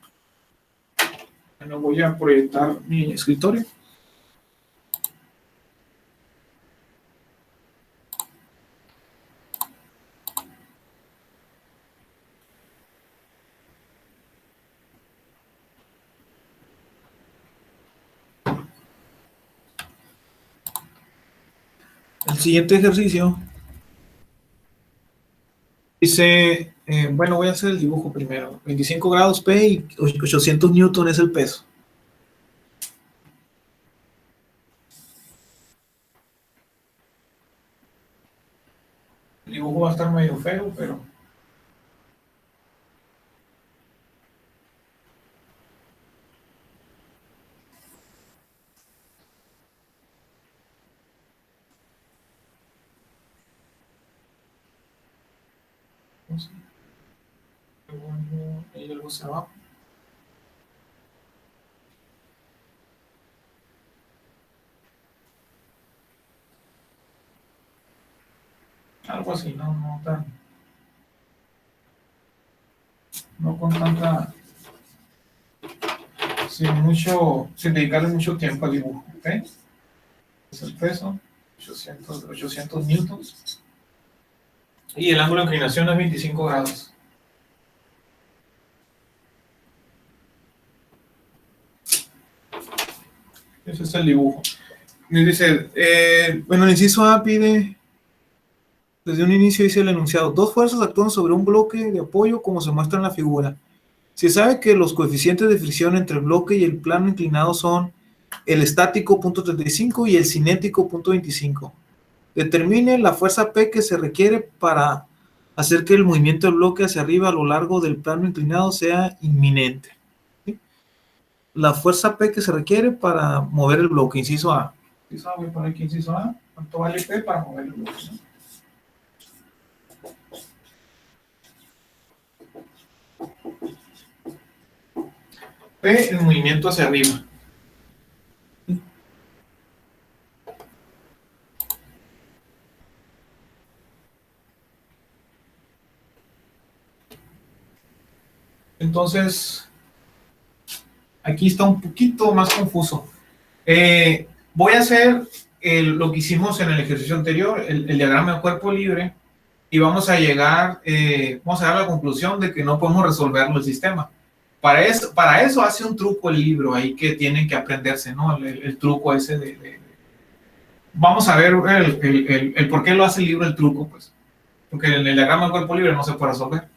Bueno, voy a proyectar mi escritorio. El siguiente ejercicio dice, bueno, voy a hacer el dibujo primero. 25 grados P y 800 newton es el peso. El dibujo va a estar medio feo, pero... Ahí algo hacia abajo. Algo así, no con tanta, sin dedicarle mucho tiempo al dibujo, ¿ok? Es el peso, 800 newtons. Y el ángulo de inclinación es 25 grados. Ese es el dibujo. Y dice, bueno, el inciso A pide, desde un inicio dice el enunciado, dos fuerzas actúan sobre un bloque de apoyo como se muestra en la figura. Se sabe que los coeficientes de fricción entre el bloque y el plano inclinado son el estático .35 y el cinético .25. Determine la fuerza P que se requiere para hacer que el movimiento del bloque hacia arriba a lo largo del plano inclinado sea inminente. ¿Sí? La fuerza P que se requiere para mover el bloque, inciso A. Inciso A, voy a poner aquí inciso A. ¿Cuánto vale P para mover el bloque? ¿No? P, el movimiento hacia arriba. Entonces, aquí está un poquito más confuso. Voy a hacer lo que hicimos en el ejercicio anterior, el diagrama de cuerpo libre, y vamos a llegar a la conclusión de que no podemos resolverlo el sistema. Para eso hace un truco el libro ahí que tienen que aprenderse, ¿no? El truco ese Vamos a ver el por qué lo hace el libro el truco, pues. Porque en el diagrama de cuerpo libre no se puede resolver.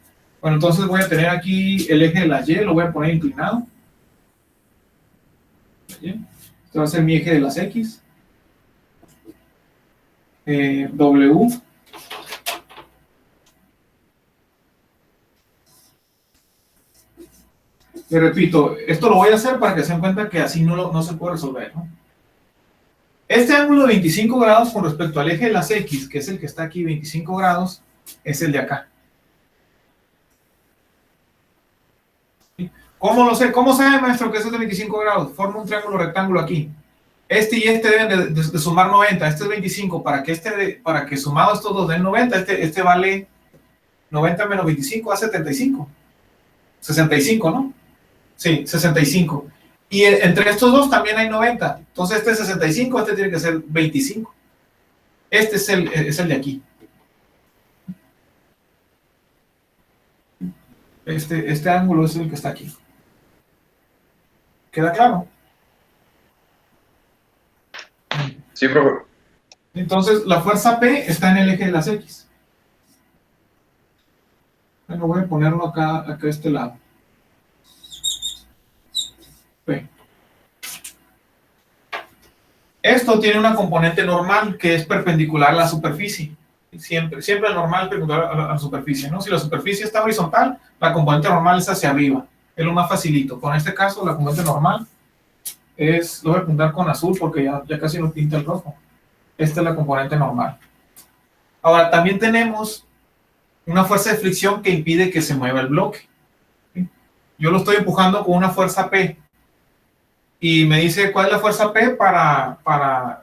Bueno, entonces voy a tener aquí el eje de la Y, lo voy a poner inclinado. Este va a ser mi eje de las X. W. Y repito, esto lo voy a hacer para que se den cuenta que así no se puede resolver, ¿no? Este ángulo de 25 grados con respecto al eje de las X, que es el que está aquí, 25 grados, es el de acá. ¿Cómo lo sé? ¿Cómo sabe, maestro, que es de 25 grados? Forma un triángulo rectángulo aquí. Este y este deben de sumar 90. Este es 25. Para que sumado estos dos den 90, este vale 90 menos 25 a 75. 65, ¿no? Sí, 65. Y entre estos dos también hay 90. Entonces este es 65, este tiene que ser 25. Este es el de aquí. Este ángulo es el que está aquí. ¿Queda claro? Sí, profe. Entonces la fuerza P está en el eje de las X. Bueno, voy a ponerlo acá a este lado. P. Esto tiene una componente normal que es perpendicular a la superficie. Siempre el normal es perpendicular a la superficie, ¿no? Si la superficie está horizontal, la componente normal es hacia arriba. Es lo más facilito. Con este caso, la componente normal es, lo voy a apuntar con azul porque ya casi no pinta el rojo. Esta es la componente normal. Ahora, también tenemos una fuerza de fricción que impide que se mueva el bloque. ¿Sí? Yo lo estoy empujando con una fuerza P. Y me dice, ¿cuál es la fuerza P para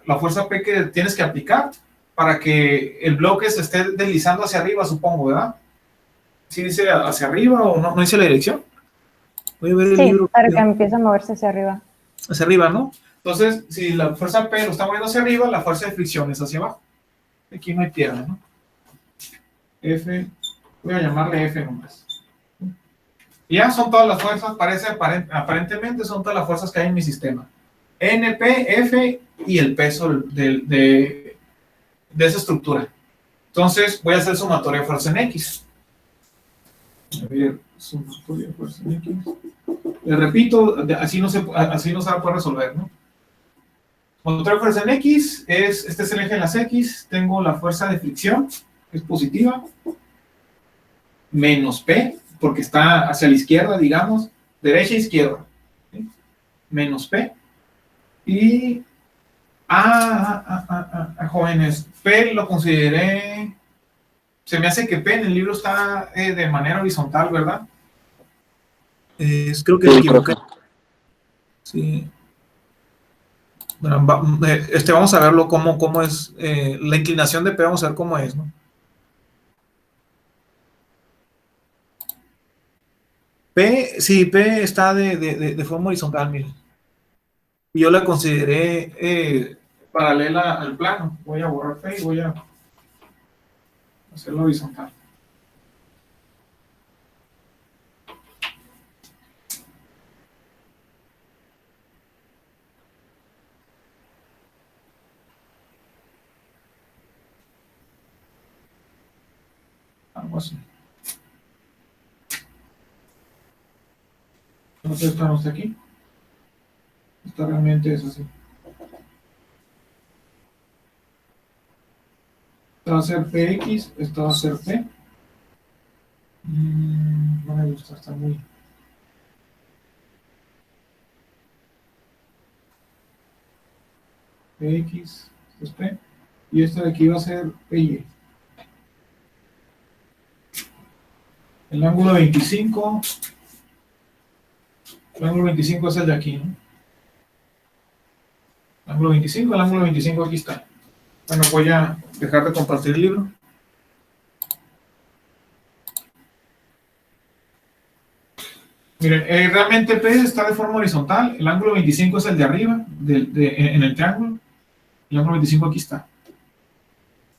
la fuerza P que tienes que aplicar para que el bloque se esté deslizando hacia arriba, supongo, ¿verdad? ¿Sí dice hacia arriba o no dice la dirección? Voy a ver el libro. Para que empiece a moverse hacia arriba. Hacia arriba, ¿no? Entonces, si la fuerza P lo está moviendo hacia arriba, la fuerza de fricción es hacia abajo. Aquí no hay tierra, ¿no? F, voy a llamarle F nomás. Y ya son todas las fuerzas, aparentemente son todas las fuerzas que hay en mi sistema. NP, F y el peso de esa estructura. Entonces, voy a hacer sumatoria de fuerza en X. A ver, sumatoria de fuerza en X. Le repito, así no se va a poder resolver, ¿no? Sumatoria de fuerza en X, este es el eje de las X, tengo la fuerza de fricción, que es positiva, menos P, porque está hacia la izquierda, digamos, derecha e izquierda, ¿sí? Menos P, y, jóvenes, P lo consideré, se me hace que P en el libro está de manera horizontal, ¿verdad? Creo que me equivoqué. Sí. Bueno, vamos a verlo cómo es, la inclinación de P, vamos a ver cómo es, ¿no? P, sí, P está de forma horizontal, miren. Yo la consideré paralela al plano. Voy a borrar P y voy a hacerlo horizontal. Algo así. Entonces estamos aquí. Esta realmente es así. Esta va a ser PX, esta va a ser P. No me gusta, está muy... PX, esto es P. Y esta de aquí va a ser PY. El ángulo 25... El ángulo 25 es el de aquí, ¿no? El ángulo 25 aquí está. Bueno, voy a dejar de compartir el libro. Miren, realmente P está de forma horizontal. El ángulo 25 es el de arriba, en el triángulo. El ángulo 25 aquí está.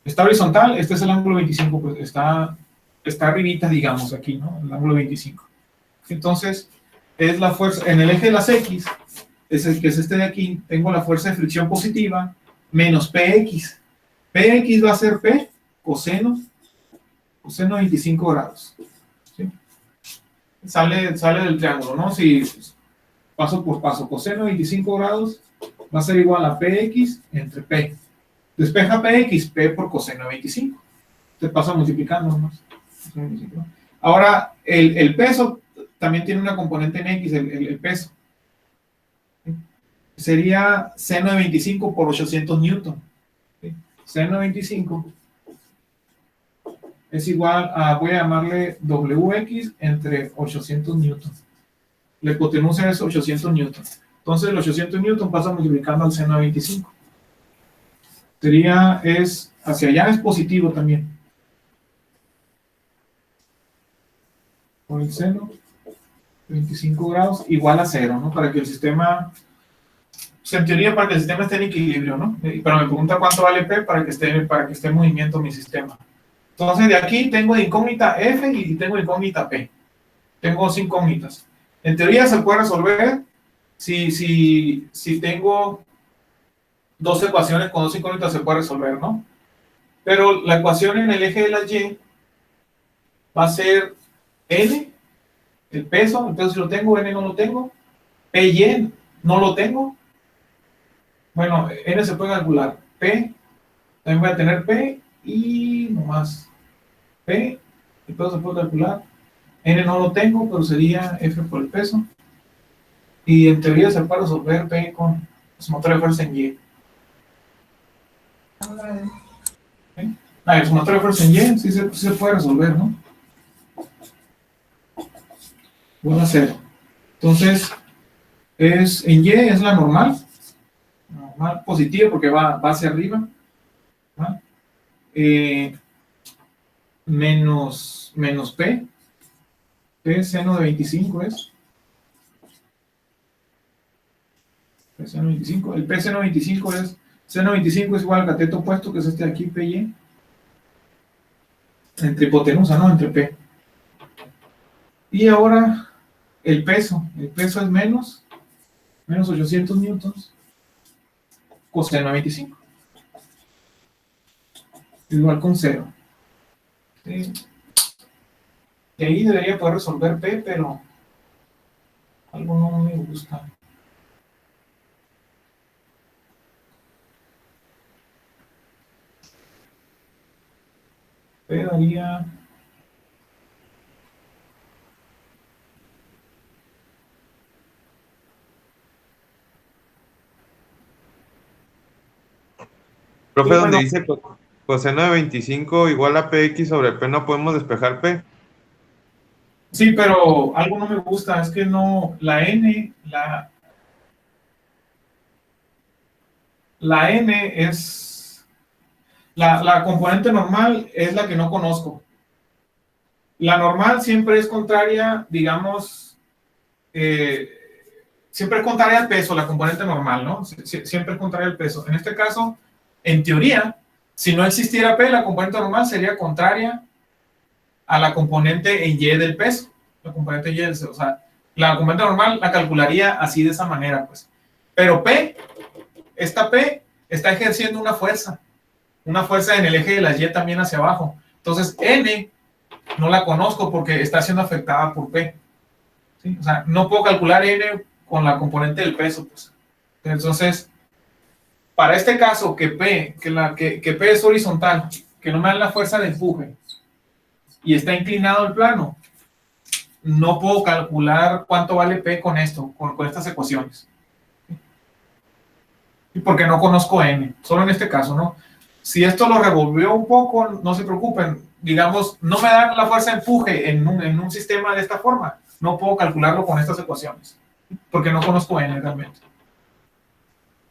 Está horizontal, este es el ángulo 25, pues está arribita, digamos, aquí, ¿no? El ángulo 25. Entonces, es la fuerza, en el eje de las X, que es este de aquí, tengo la fuerza de fricción positiva, menos PX. PX va a ser P, coseno de 25 grados. ¿Sí? Sale del triángulo, ¿no? Si paso por paso, coseno de 25 grados va a ser igual a PX entre P. Despeja PX, P por coseno de 25. Te pasa multiplicando más. Ahora, el peso también tiene una componente en X, el peso. sería seno de 25 por 800 newton. ¿Sí? Seno de 25 es igual a, voy a llamarle WX entre 800 newton. La hipotenusa es 800 newton. Entonces el 800 newton pasa multiplicando al seno de 25. Sería, es, hacia allá es positivo también. Por el seno, 25 grados, igual a 0, ¿no? Para que el sistema, en teoría, para que el sistema esté en equilibrio, ¿no? Pero me pregunta cuánto vale P para que esté en movimiento mi sistema. Entonces, de aquí tengo de incógnita F y tengo de incógnita P. Tengo dos incógnitas. En teoría se puede resolver si tengo dos ecuaciones con dos incógnitas, se puede resolver, ¿no? Pero la ecuación en el eje de la Y va a ser N, el peso, entonces si lo tengo, N no lo tengo, PY no lo tengo. Bueno, N se puede calcular, P, también voy a tener P y no más. P, el peso se puede calcular, N no lo tengo, pero sería F por el peso. Y en teoría se puede resolver P con sumatoria de fuerza en Y. El sumatorio de fuerza en Y sí se puede resolver, ¿no? Bueno, a 0. Entonces, en Y es la normal positiva porque va hacia arriba, ¿va? Menos P seno de 25 es. P seno de 25. El P seno de 25 es, seno de 25 es igual al cateto opuesto, que es este de aquí, PY. Entre hipotenusa, ¿no? Entre P. Y ahora, el peso es menos 800 newtons, coseno de 25. Igual con 0. ¿Sí? Y ahí debería poder resolver P, pero algo no me gusta. P daría... Profe, Sí, donde bueno. dice coseno de 25 igual a PX sobre P, ¿no podemos despejar P? Sí, pero algo no me gusta, es que no, la N es, la componente normal es la que no conozco. La normal siempre es contraria, digamos, siempre es contraria al peso, la componente normal, ¿no? Siempre es contraria al peso. En este caso, en teoría, si no existiera P, la componente normal sería contraria a la componente en Y del peso. La componente Y, o sea, la componente normal la calcularía así de esa manera, pues. Pero esta P está ejerciendo una fuerza en el eje de la Y también hacia abajo. Entonces, N no la conozco porque está siendo afectada por P. ¿Sí? O sea, no puedo calcular N con la componente del peso, pues. Entonces, para este caso, que P es horizontal, que no me da la fuerza de empuje y está inclinado el plano, no puedo calcular cuánto vale P con esto, con estas ecuaciones. Y porque no conozco N, solo en este caso, ¿no? Si esto lo revolvió un poco, no se preocupen. Digamos, no me da la fuerza de empuje en un sistema de esta forma. No puedo calcularlo con estas ecuaciones, porque no conozco N realmente.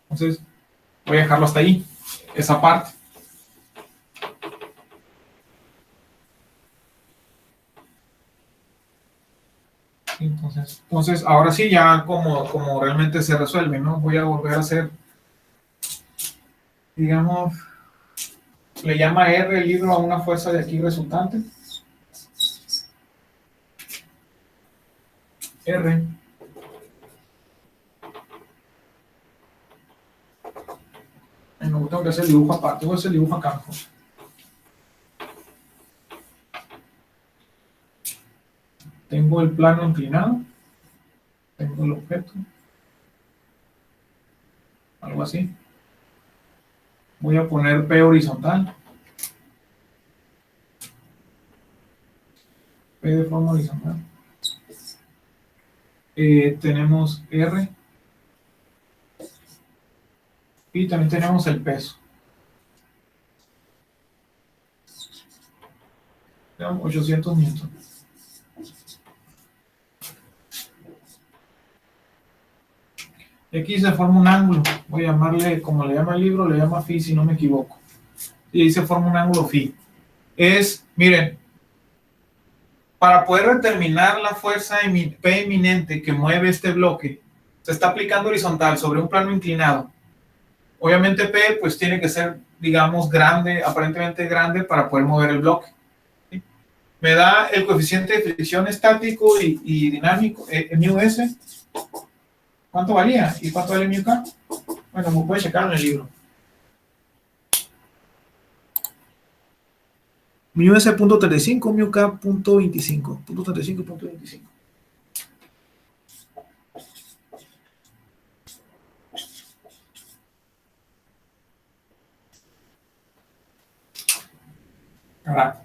Entonces, voy a dejarlo hasta ahí, esa parte. Entonces, ahora sí, ya como realmente se resuelve, ¿no? Voy a volver a hacer, digamos, le llama R el libro a una fuerza de aquí resultante. R. No tengo que hacer el dibujo aparte, voy a hacer el dibujo acá. Tengo el plano inclinado, tengo el objeto, algo así. Voy a poner P horizontal, P de forma horizontal. Tenemos R, Y también tenemos el peso. 800 newton. Y aquí se forma un ángulo. Voy a llamarle, como le llama el libro, le llama phi, si no me equivoco. Y ahí se forma un ángulo phi. Miren, para poder determinar la fuerza P eminente que mueve este bloque, se está aplicando horizontal sobre un plano inclinado. Obviamente P, pues tiene que ser, digamos, grande, aparentemente grande, para poder mover el bloque. ¿Sí? Me da el coeficiente de fricción estático y dinámico, mu s. ¿Cuánto valía? ¿Y cuánto vale mu k? Bueno, me puede checar en el libro. Mu s .35, mu k .25. .35.25. Ahora,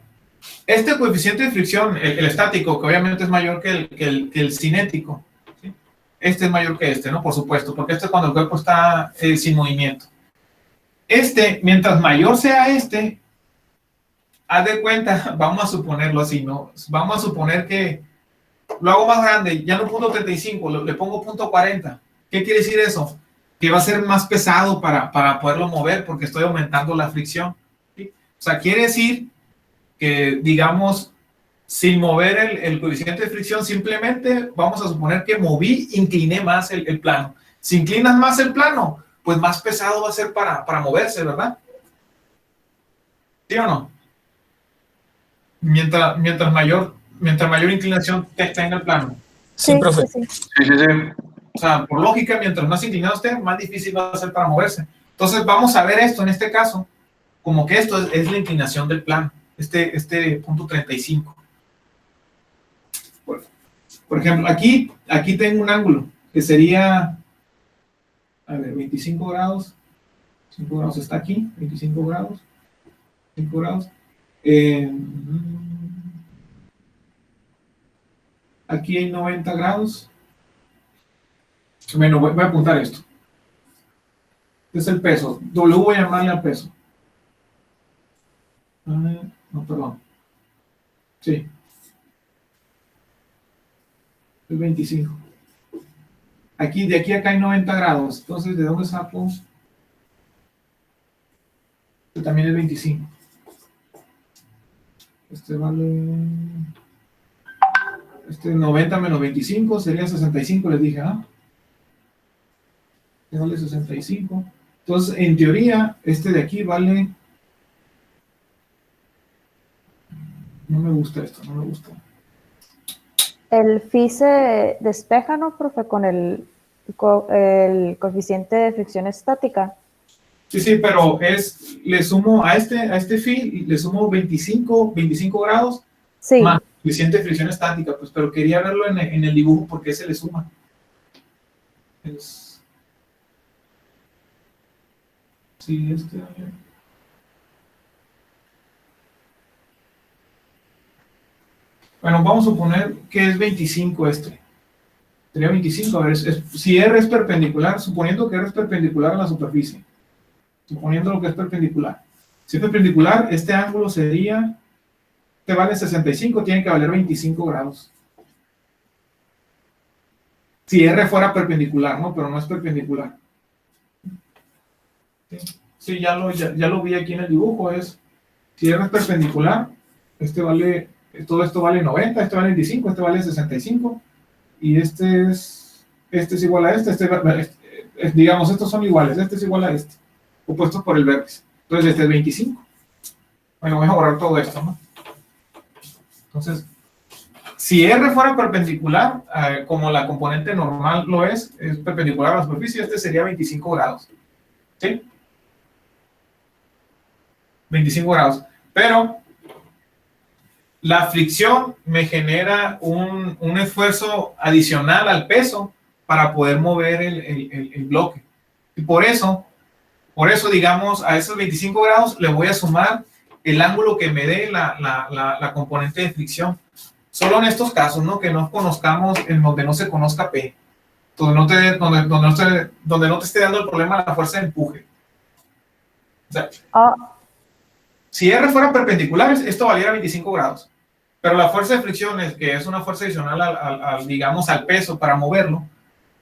este coeficiente de fricción, el estático, que obviamente es mayor que el cinético, ¿sí? Este es mayor que este, ¿no? Por supuesto, porque este es cuando el cuerpo está sin movimiento. Mientras mayor sea haz de cuenta, vamos a suponerlo así, ¿no? Vamos a suponer que lo hago más grande, ya no .35, le pongo .40. ¿Qué quiere decir eso? Que va a ser más pesado para poderlo mover, porque estoy aumentando la fricción, ¿sí? O sea, quiere decir que, digamos, sin mover el coeficiente de fricción, simplemente vamos a suponer que incliné más el plano. Si inclinas más el plano, pues más pesado va a ser para moverse, ¿verdad? ¿Sí o no? Mientras mayor inclinación tenga el plano. Sí, profe. sí. O sea, por lógica, mientras más inclinado esté, más difícil va a ser para moverse. Entonces, vamos a ver esto en este caso, como que esto es la inclinación del plano, este punto 35. Por ejemplo, aquí tengo un ángulo que sería, a ver, 25 grados. 5 grados está aquí, 25 grados. 5 grados. Aquí hay 90 grados. Bueno, voy a apuntar esto. Este es el peso. W voy a llamarle al peso. No, perdón. Sí. Es 25. De aquí a acá hay 90 grados. Entonces, ¿de dónde saco? Este también es 25. Este vale... Este 90 menos 25 sería 65, les dije, ¿ah? Este vale 65. Entonces, en teoría, este de aquí vale... No me gusta esto, no me gusta. El phi se despeja, ¿no, profe? Con el coeficiente de fricción estática. Sí, pero le sumo a este phi, le sumo 25 grados, sí, más coeficiente de fricción estática, pues, pero quería verlo en el dibujo porque se le suma. Sí, Bueno, vamos a suponer que es 25 Sería 25, a ver, si R es perpendicular, suponiendo que R es perpendicular a la superficie. Suponiendo lo que es perpendicular. Si es perpendicular, este ángulo sería, vale 65, tiene que valer 25 grados. Si R fuera perpendicular, ¿no? Pero no es perpendicular. Sí, ya lo vi aquí en el dibujo, si R es perpendicular, todo esto vale 90, este vale 25, este vale 65, y este es igual a digamos, estos son iguales, este es igual a este, opuestos por el vértice. Entonces este es 25. Bueno, voy a borrar todo esto, ¿no? Entonces, si R fuera perpendicular, como la componente normal lo es perpendicular a la superficie, este sería 25 grados. ¿Sí? 25 grados. Pero la fricción me genera un esfuerzo adicional al peso para poder mover el bloque. Y por eso, digamos, a esos 25 grados le voy a sumar el ángulo que me dé la componente de fricción. Solo en estos casos, ¿no? Que no conozcamos, en donde no se conozca P. Donde no te esté dando el problema de la fuerza de empuje. O sea, Ah, si R fuera perpendicular, esto valiera 25 grados. Pero la fuerza de fricción, que es una fuerza adicional digamos, al peso para moverlo,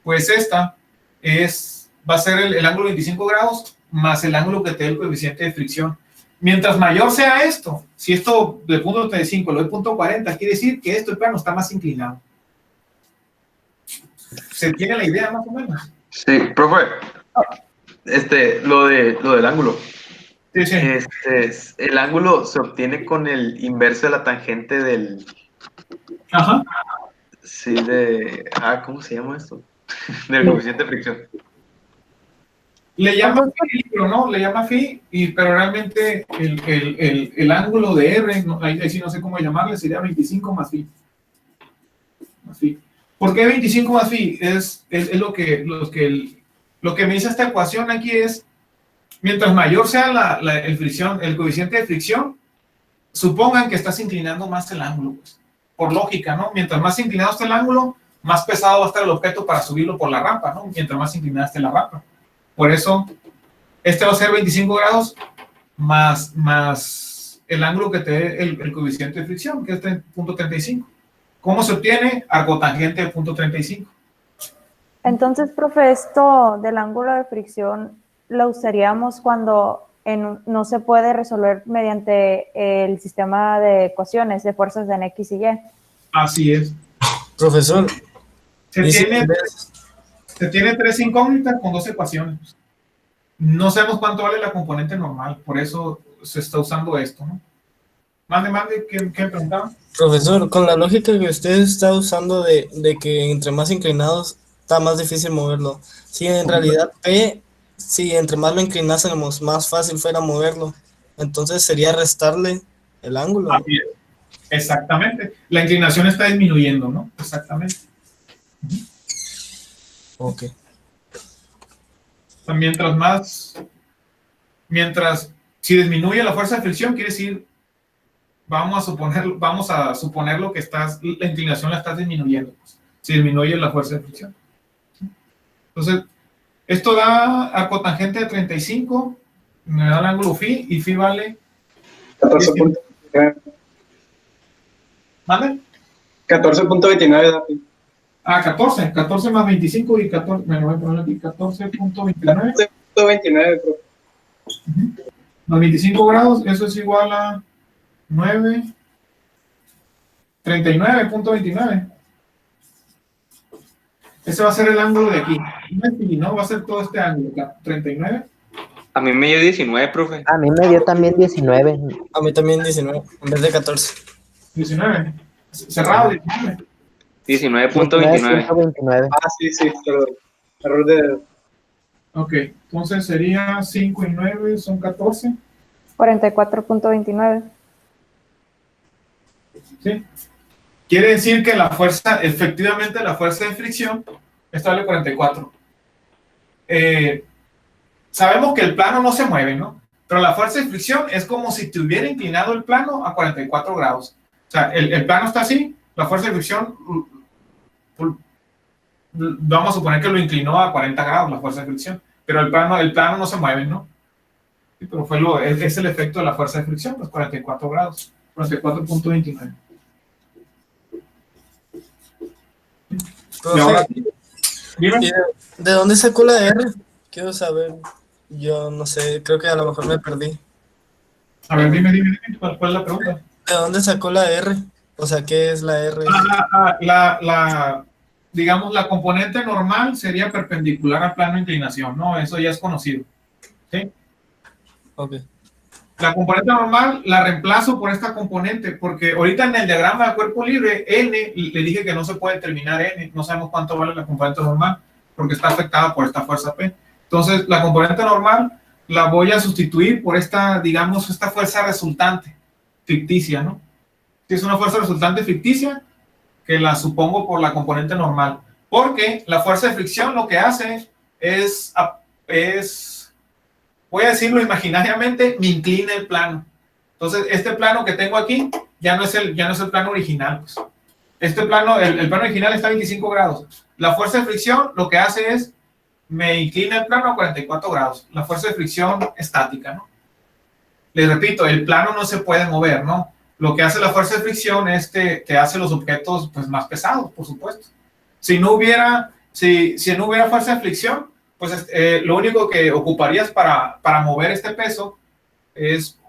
pues esta va a ser el ángulo de 25 grados más el ángulo que te dé el coeficiente de fricción. Mientras mayor sea esto, si esto de punto 35 lo doy punto 40, quiere decir que el plano está más inclinado. ¿Se tiene la idea más o menos? Sí, profe. Lo del ángulo. Sí, sí. El ángulo se obtiene con el inverso de la tangente del... Ajá. Sí, ¿cómo se llama esto? Del coeficiente de fricción. Le llama phi, pero no, le llama phi, pero realmente el ángulo de R, ahí sí no sé cómo llamarle, sería 25 más phi. ¿Por qué 25 más phi? Es lo que me dice esta ecuación aquí es, mientras mayor sea el coeficiente de fricción, supongan que estás inclinando más el ángulo, pues, por lógica, ¿no? Mientras más inclinado esté el ángulo, más pesado va a estar el objeto para subirlo por la rampa, ¿no? Mientras más inclinada esté la rampa. Por eso, va a ser 25 grados más el ángulo que te dé el coeficiente de fricción, que es 0.35. ¿Cómo se obtiene? Arcotangente de 0.35. entonces, profe, esto del ángulo de fricción lo usaríamos cuando no se puede resolver mediante el sistema de ecuaciones de fuerzas en X y Y. Así es. Profesor. Se tiene 3 incógnitas con 2 ecuaciones. No sabemos cuánto vale la componente normal, por eso se está usando esto, ¿no? Mande, ¿qué preguntaban? Profesor, con la lógica que usted está usando de que entre más inclinados está más difícil moverlo. Si en realidad P, si entre más lo inclinásemos, más fácil fuera moverlo, entonces sería restarle el ángulo. Así es. Exactamente. La inclinación está disminuyendo, ¿no? Exactamente. Ok. Si disminuye la fuerza de fricción, quiere decir, vamos a suponerlo que la inclinación la estás disminuyendo, pues, si disminuye la fuerza de fricción. Entonces, esto da arcotangente de 35, me da el ángulo phi, y phi vale 14.29. ¿Mande? 14.29 da phi. 14 más 25 y 14, me lo voy a poner aquí, 14.29. 14.29, profe. Más 25 grados, eso es igual a 39.29. Ese va a ser el ángulo de aquí. No va a ser todo este ángulo, 39. A mí me dio 19, profe. A mí me dio también 19. A mí también 19, en vez de 14. 19. Cerrado, 19. 19.29. 19.29. Sí, perdón. Error de... Ok, entonces sería 5 y 9 son 14. 44.29. ¿Sí? Quiere decir que efectivamente la fuerza de fricción, esta vale 44. Sabemos que el plano no se mueve, ¿no? Pero la fuerza de fricción es como si te hubiera inclinado el plano a 44 grados. O sea, el plano está así, la fuerza de fricción, vamos a suponer que lo inclinó a 40 grados la fuerza de fricción, pero el plano no se mueve, ¿no? Sí, pero es el efecto de la fuerza de fricción, pues 44 grados, 44.29. Y ahora, dime. ¿De dónde sacó la R? Quiero saber. Yo no sé, creo que a lo mejor me perdí. A ver, dime, ¿cuál es la pregunta? ¿De dónde sacó la R? O sea, ¿qué es la R? Digamos, la componente normal sería perpendicular al plano de inclinación, ¿no? Eso ya es conocido. ¿Sí? Ok. La componente normal la reemplazo por esta componente, porque ahorita en el diagrama de cuerpo libre, N, le dije que no se puede determinar N, no sabemos cuánto vale la componente normal, porque está afectada por esta fuerza P. Entonces, la componente normal la voy a sustituir por esta fuerza resultante, ficticia, ¿no? Si es una fuerza resultante ficticia, que la supongo por la componente normal, porque la fuerza de fricción lo que hace es voy a decirlo imaginariamente, me inclina el plano. Entonces, este plano que tengo aquí ya no es el plano original. Pues. Este plano, el plano original está a 25 grados. La fuerza de fricción lo que hace es, me inclina el plano a 44 grados. La fuerza de fricción estática, ¿no? les repito, el plano no se puede mover, ¿no? Lo que hace la fuerza de fricción es que hace los objetos pues, más pesados, por supuesto. Si no hubiera fuerza de fricción, pues lo único que ocuparías para mover este peso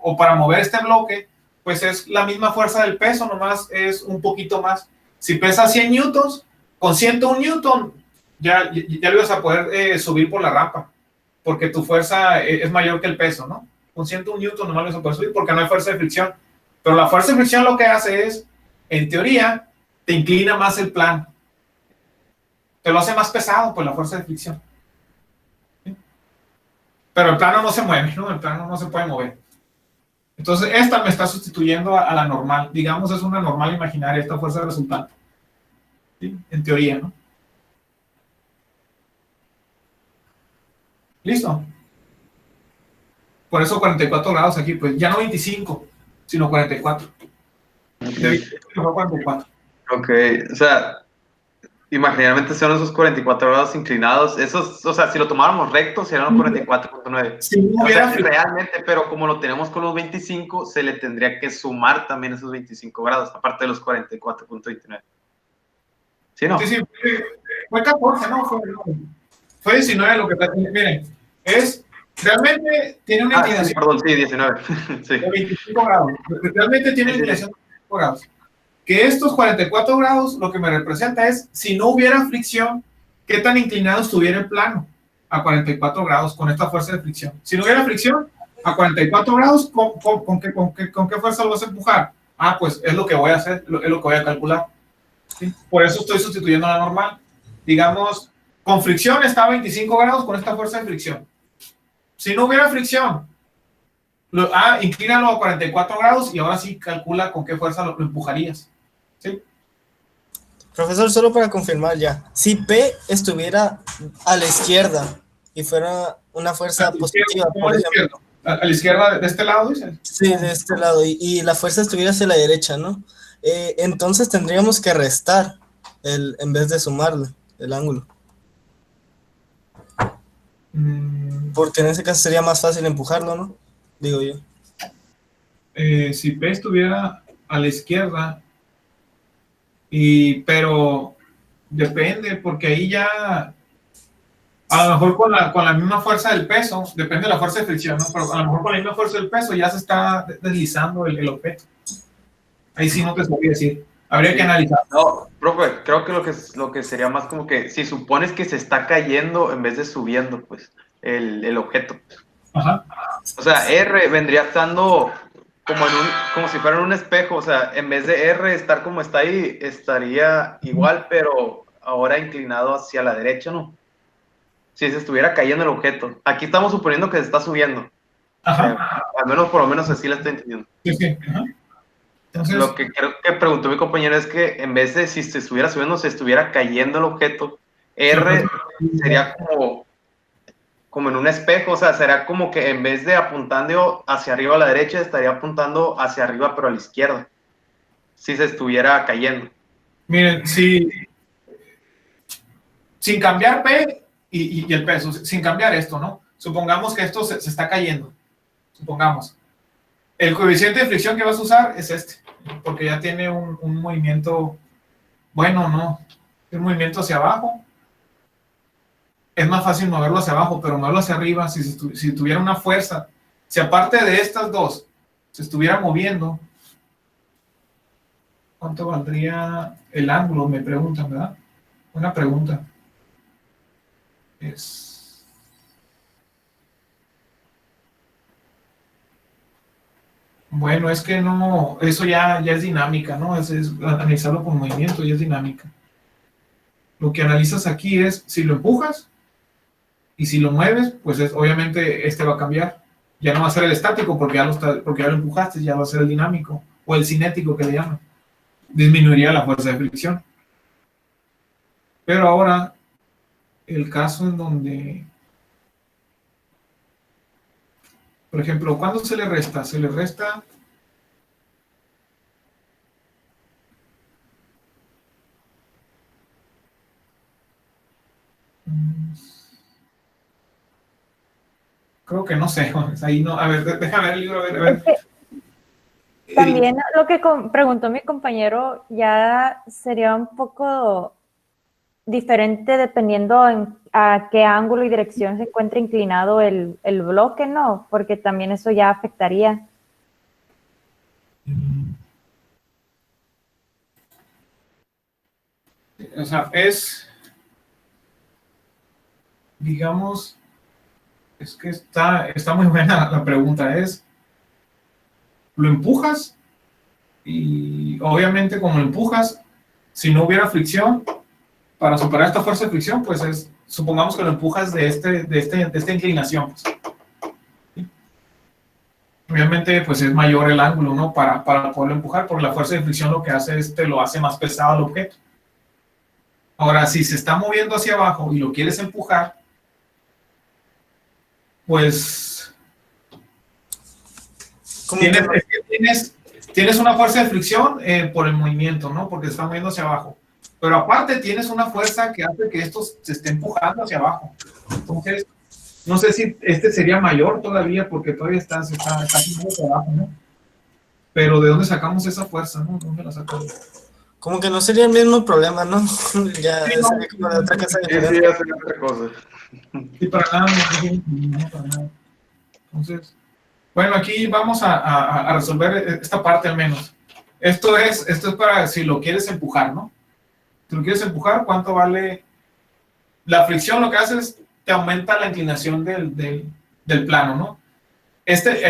o para mover este bloque, pues es la misma fuerza del peso, nomás es un poquito más. Si pesa 100 newtons, con 101 newton ya lo ibas a poder subir por la rampa, porque tu fuerza es mayor que el peso, ¿no? Con 101 newton nomás lo vas a poder subir porque no hay fuerza de fricción. Pero la fuerza de fricción lo que hace es, en teoría, te inclina más el plano. Te lo hace más pesado, pues la fuerza de fricción. ¿Sí? Pero el plano no se mueve, ¿no? El plano no se puede mover. Entonces, esta me está sustituyendo a la normal. Digamos, es una normal imaginaria, esta fuerza resultante. ¿Sí? En teoría, ¿no? ¿Listo? Por eso 44 grados aquí, pues ya no 25, sino 44. De 25 a 44. Ok, o sea, imaginariamente son esos 44 grados inclinados. Esos, o sea, si lo tomáramos recto, serían los 44.9. Si no O sea, hubiera realmente, pero como lo tenemos con los 25, se le tendría que sumar también esos 25 grados, aparte de los 44.29. ¿Sí, no? Sí, sí, fue 14, ¿no? Fue 19 lo que está. Miren, realmente tiene una Sí, inclinación perdón, sí, 19. Sí. de 25 grados. Realmente tiene una inclinación de 25 grados. Que estos 44 grados lo que me representa es, si no hubiera fricción, qué tan inclinado estuviera el plano a 44 grados con esta fuerza de fricción. Si no hubiera fricción, a 44 grados, ¿con qué fuerza lo vas a empujar? Ah, pues es lo que voy a hacer, es lo que voy a calcular. ¿Sí? Por eso estoy sustituyendo la normal. Digamos, con fricción está a 25 grados con esta fuerza de fricción. Si no hubiera fricción, inclínalo a 44 grados y ahora sí calcula con qué fuerza lo empujarías. ¿Sí? Profesor, solo para confirmar ya, si P estuviera a la izquierda y fuera una fuerza positiva, por ejemplo. A la izquierda de este lado, dices. Sí, de este lado, y la fuerza estuviera hacia la derecha, ¿no? Entonces tendríamos que restar en vez de sumarle el ángulo. Porque en ese caso sería más fácil empujarlo, ¿no? Digo yo. Si P estuviera a la izquierda, pero depende, porque ahí ya, a lo mejor con la misma fuerza del peso, depende de la fuerza de fricción, ¿no? Pero a lo mejor con la misma fuerza del peso ya se está deslizando el objeto. Ahí sí no te sabría decir. Habría que analizar. No, profe, creo que lo que sería más como que si supones que se está cayendo en vez de subiendo, pues, el objeto. Ajá. O sea, R vendría estando como si fuera en un espejo, o sea, en vez de R estar como está ahí, estaría igual, pero ahora inclinado hacia la derecha, ¿no? Si se estuviera cayendo el objeto. Aquí estamos suponiendo que se está subiendo. Ajá. Al menos, por lo menos así la estoy entendiendo. Sí, sí. Ajá. Entonces, lo que creo que preguntó mi compañero es que en vez de si se estuviera subiendo, se estuviera cayendo el objeto, R sería como en un espejo, o sea, será como que en vez de apuntando hacia arriba a la derecha, estaría apuntando hacia arriba pero a la izquierda, si se estuviera cayendo. miren, sin cambiar P y el peso, sin cambiar esto, ¿no? Supongamos que esto se está cayendo. Supongamos. El coeficiente de fricción que vas a usar es este, porque ya tiene un movimiento, bueno, no, un movimiento hacia abajo. Es más fácil moverlo hacia abajo, pero moverlo hacia arriba, si tuviera una fuerza, si aparte de estas dos se estuviera moviendo, ¿cuánto valdría el ángulo? Me preguntan, ¿verdad? Una pregunta. Bueno, es que no, eso ya es dinámica, ¿no? Es analizarlo con movimiento y es dinámica. Lo que analizas aquí es si lo empujas y si lo mueves, pues obviamente este va a cambiar. Ya no va a ser el estático porque ya lo empujaste, ya va a ser el dinámico o el cinético que le llaman. Disminuiría la fuerza de fricción. Pero ahora, el caso en donde, por ejemplo, ¿cuándo se le resta? Se le resta Creo que no sé, ahí no. A ver, déjame ver el libro, a ver. Es que también lo que preguntó mi compañero ya sería un poco diferente dependiendo a qué ángulo y dirección se encuentra inclinado el bloque, ¿no? Porque también eso ya afectaría. O sea, digamos, es que está muy buena la pregunta, ¿lo empujas? Y obviamente como lo empujas, si no hubiera fricción, para superar esta fuerza de fricción, pues supongamos que lo empujas de esta inclinación. Pues. ¿Sí? Obviamente, pues es mayor el ángulo, ¿no? Para poderlo empujar, porque la fuerza de fricción lo que hace es lo hace más pesado al objeto. Ahora, si se está moviendo hacia abajo y lo quieres empujar, pues tienes una fuerza de fricción por el movimiento, ¿no? Porque se está moviendo hacia abajo. Pero aparte tienes una fuerza que hace que esto se esté empujando hacia abajo. Entonces, no sé si este sería mayor todavía, porque todavía está hacia abajo, ¿no? Pero ¿de dónde sacamos esa fuerza, no? ¿Dónde la sacamos? Como que no sería el mismo problema, ¿no? Ya Sí, sería como de otra cosa Sí, diferente. ya sería otra cosa. Sí, para nada, no, para nada. Entonces, bueno, aquí vamos a resolver esta parte al menos. Esto es para si lo quieres empujar, ¿no? Si lo quieres empujar, ¿cuánto vale? La fricción lo que hace es te aumenta la inclinación del plano, ¿no?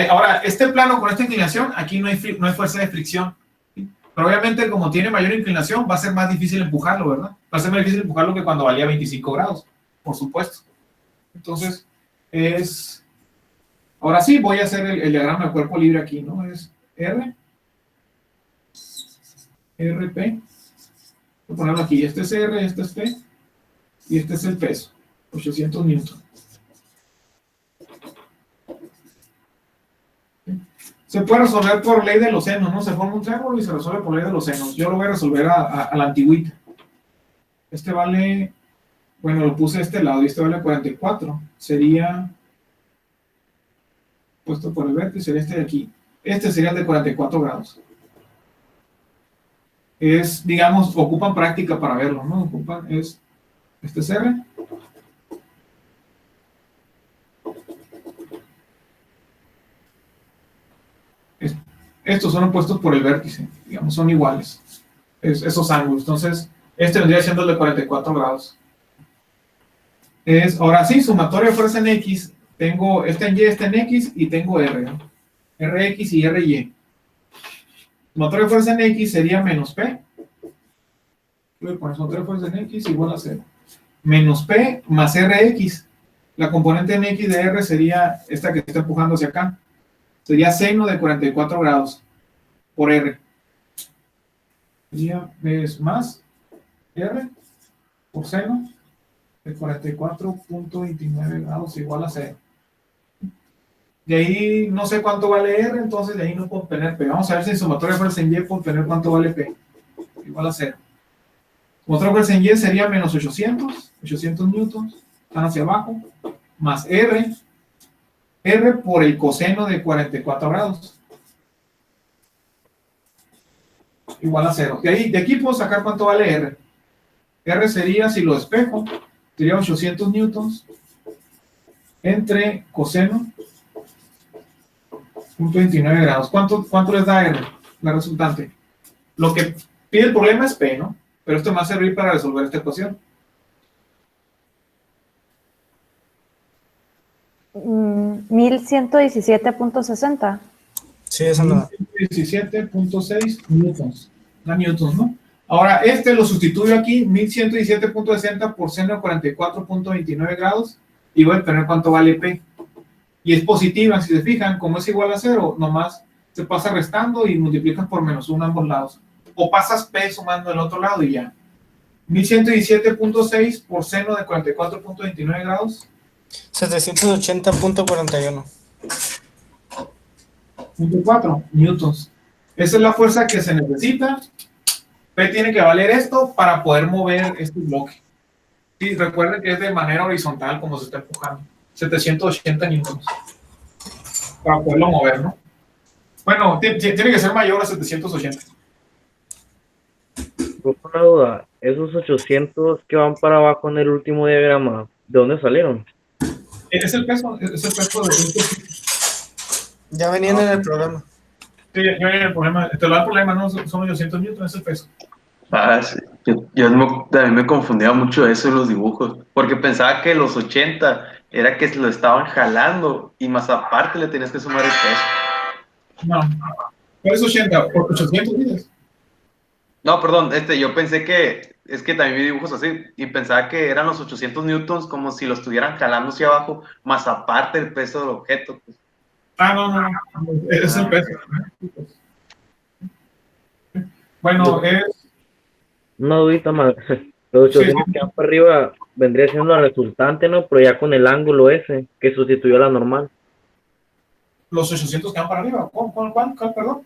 Ahora, este plano con esta inclinación, aquí no hay fuerza de fricción. ¿Sí? Pero obviamente, como tiene mayor inclinación, va a ser más difícil empujarlo, ¿verdad? Va a ser más difícil empujarlo que cuando valía 25 grados, por supuesto. Entonces, ahora sí, voy a hacer el diagrama de cuerpo libre aquí, ¿no? Es RP. Voy a ponerlo aquí. Este es R, este es P, y este es el peso, 800 newton. Se puede resolver por ley de los senos, ¿no? Se forma un triángulo y se resuelve por ley de los senos. Yo lo voy a resolver a la antigüita. Este vale, bueno, lo puse a este lado y este vale 44. Sería, puesto por el vértice, sería este de aquí. Este sería el de 44 grados. Digamos, ocupan práctica para verlo, ¿no? Este es R. Estos son opuestos por el vértice, digamos, son iguales, esos ángulos. Entonces, este vendría siendo el de 44 grados. Ahora sí, sumatoria de fuerza en X, tengo este en Y, este en X, y tengo R, ¿no? RX y RY. Sumatoria de fuerza en X sería menos P. Voy a poner sumatoria de fuerza en X igual a 0. Menos P más RX. La componente en X de R sería esta que está empujando hacia acá. Sería seno de 44 grados por R. Es más R por seno de 44.29 grados igual a 0. De ahí no sé cuánto vale R, entonces de ahí no puedo obtener P. Vamos a ver si en sumatoria de fuerza en Y puedo obtener cuánto vale P. Igual a 0. Sumatoria de fuerza en Y sería menos 800 newtons, están hacia abajo, más R por el coseno de 44 grados. Igual a 0. De aquí puedo sacar cuánto vale R. R sería, si lo despejo, sería 800 newtons entre coseno 0.29 grados. ¿Cuánto les da R? La resultante. Lo que pide el problema es P, ¿no? Pero esto me va a servir para resolver esta ecuación. 1117.60. Sí, eso no. 17.6 newtons. No newtons, ¿no? Ahora, lo sustituyo aquí, 1117.60 por seno de 44.29 grados, y voy a tener cuánto vale P. Y es positiva, si se fijan, como es igual a 0, nomás se pasa restando y multiplicas por menos 1 a ambos lados. O pasas P sumando el otro lado y ya. 1117.6 por seno de 44.29 grados. 780.41. 4 newtons. Esa es la fuerza que se necesita. P tiene que valer esto para poder mover este bloque. Y recuerden que es de manera horizontal como se está empujando. 780 newtons para poderlo mover, ¿no? Bueno, tiene que ser mayor a 780. Una duda, esos 800 que van para abajo en el último diagrama, ¿de dónde salieron? Es el peso de... Ya venían en el programa. Sí, ya viene el problema. Te lo da el problema, ¿no? Son 800 newtons, es el peso. Ah, sí. También me confundía mucho eso en los dibujos, porque pensaba que los 80 era que se lo estaban jalando y más aparte le tenías que sumar el peso. No, ¿cuál es 80? ¿Por 800 dices? No, perdón, yo pensé que, es que también vi dibujos así, y pensaba que eran los 800 newtons como si lo estuvieran jalando hacia abajo, más aparte el peso del objeto. Pues. Ah, no, es el peso. Bueno, es... Una dudita más. Los 800 que van para arriba vendría siendo la resultante, ¿no? Pero ya con el ángulo ese que sustituyó a la normal. Los 800 que van para arriba. ¿Cuál, perdón?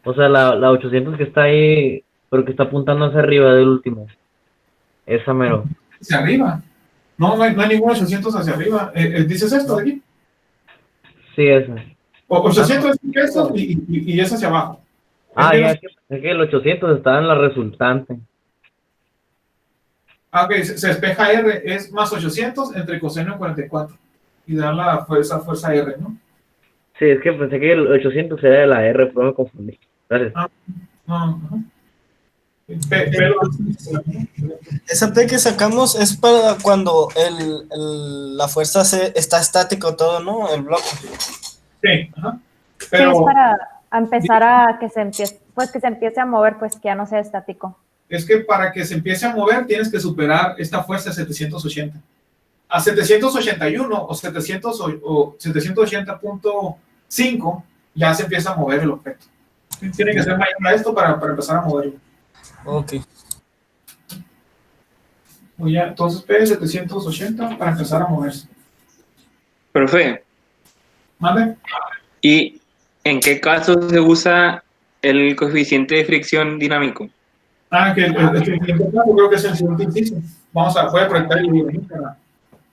O sea, la 800 que está ahí, pero que está apuntando hacia arriba del último. Esa mero. ¿Hacia arriba? No hay ningún 800 hacia arriba. ¿Dices esto de aquí? Sí, esa. 800 es peso y es hacia abajo. Ya, es que el 800 está en la resultante. Ok, se despeja R, es más 800 entre coseno de 44. Y da la fuerza R, ¿no? Sí, es que pensé que el 800 era de la R, pero me confundí. Gracias. Esa P que sacamos es para cuando la fuerza está estático todo, ¿no? El bloque. Sí, Pero sí, es para empezar a que se empiece a mover, pues que ya no sea estático. Es que para que se empiece a mover tienes que superar esta fuerza a 780. A 781 o 780.5 ya se empieza a mover el objeto. Tiene que ser mayor a esto para empezar a moverlo. Ok. Oye, entonces P 780 para empezar a moverse. Profe. ¿Mande? ¿Y en qué caso se usa el coeficiente de fricción dinámico? Que el siguiente caso creo que es el siguiente inciso. Voy a proyectar el video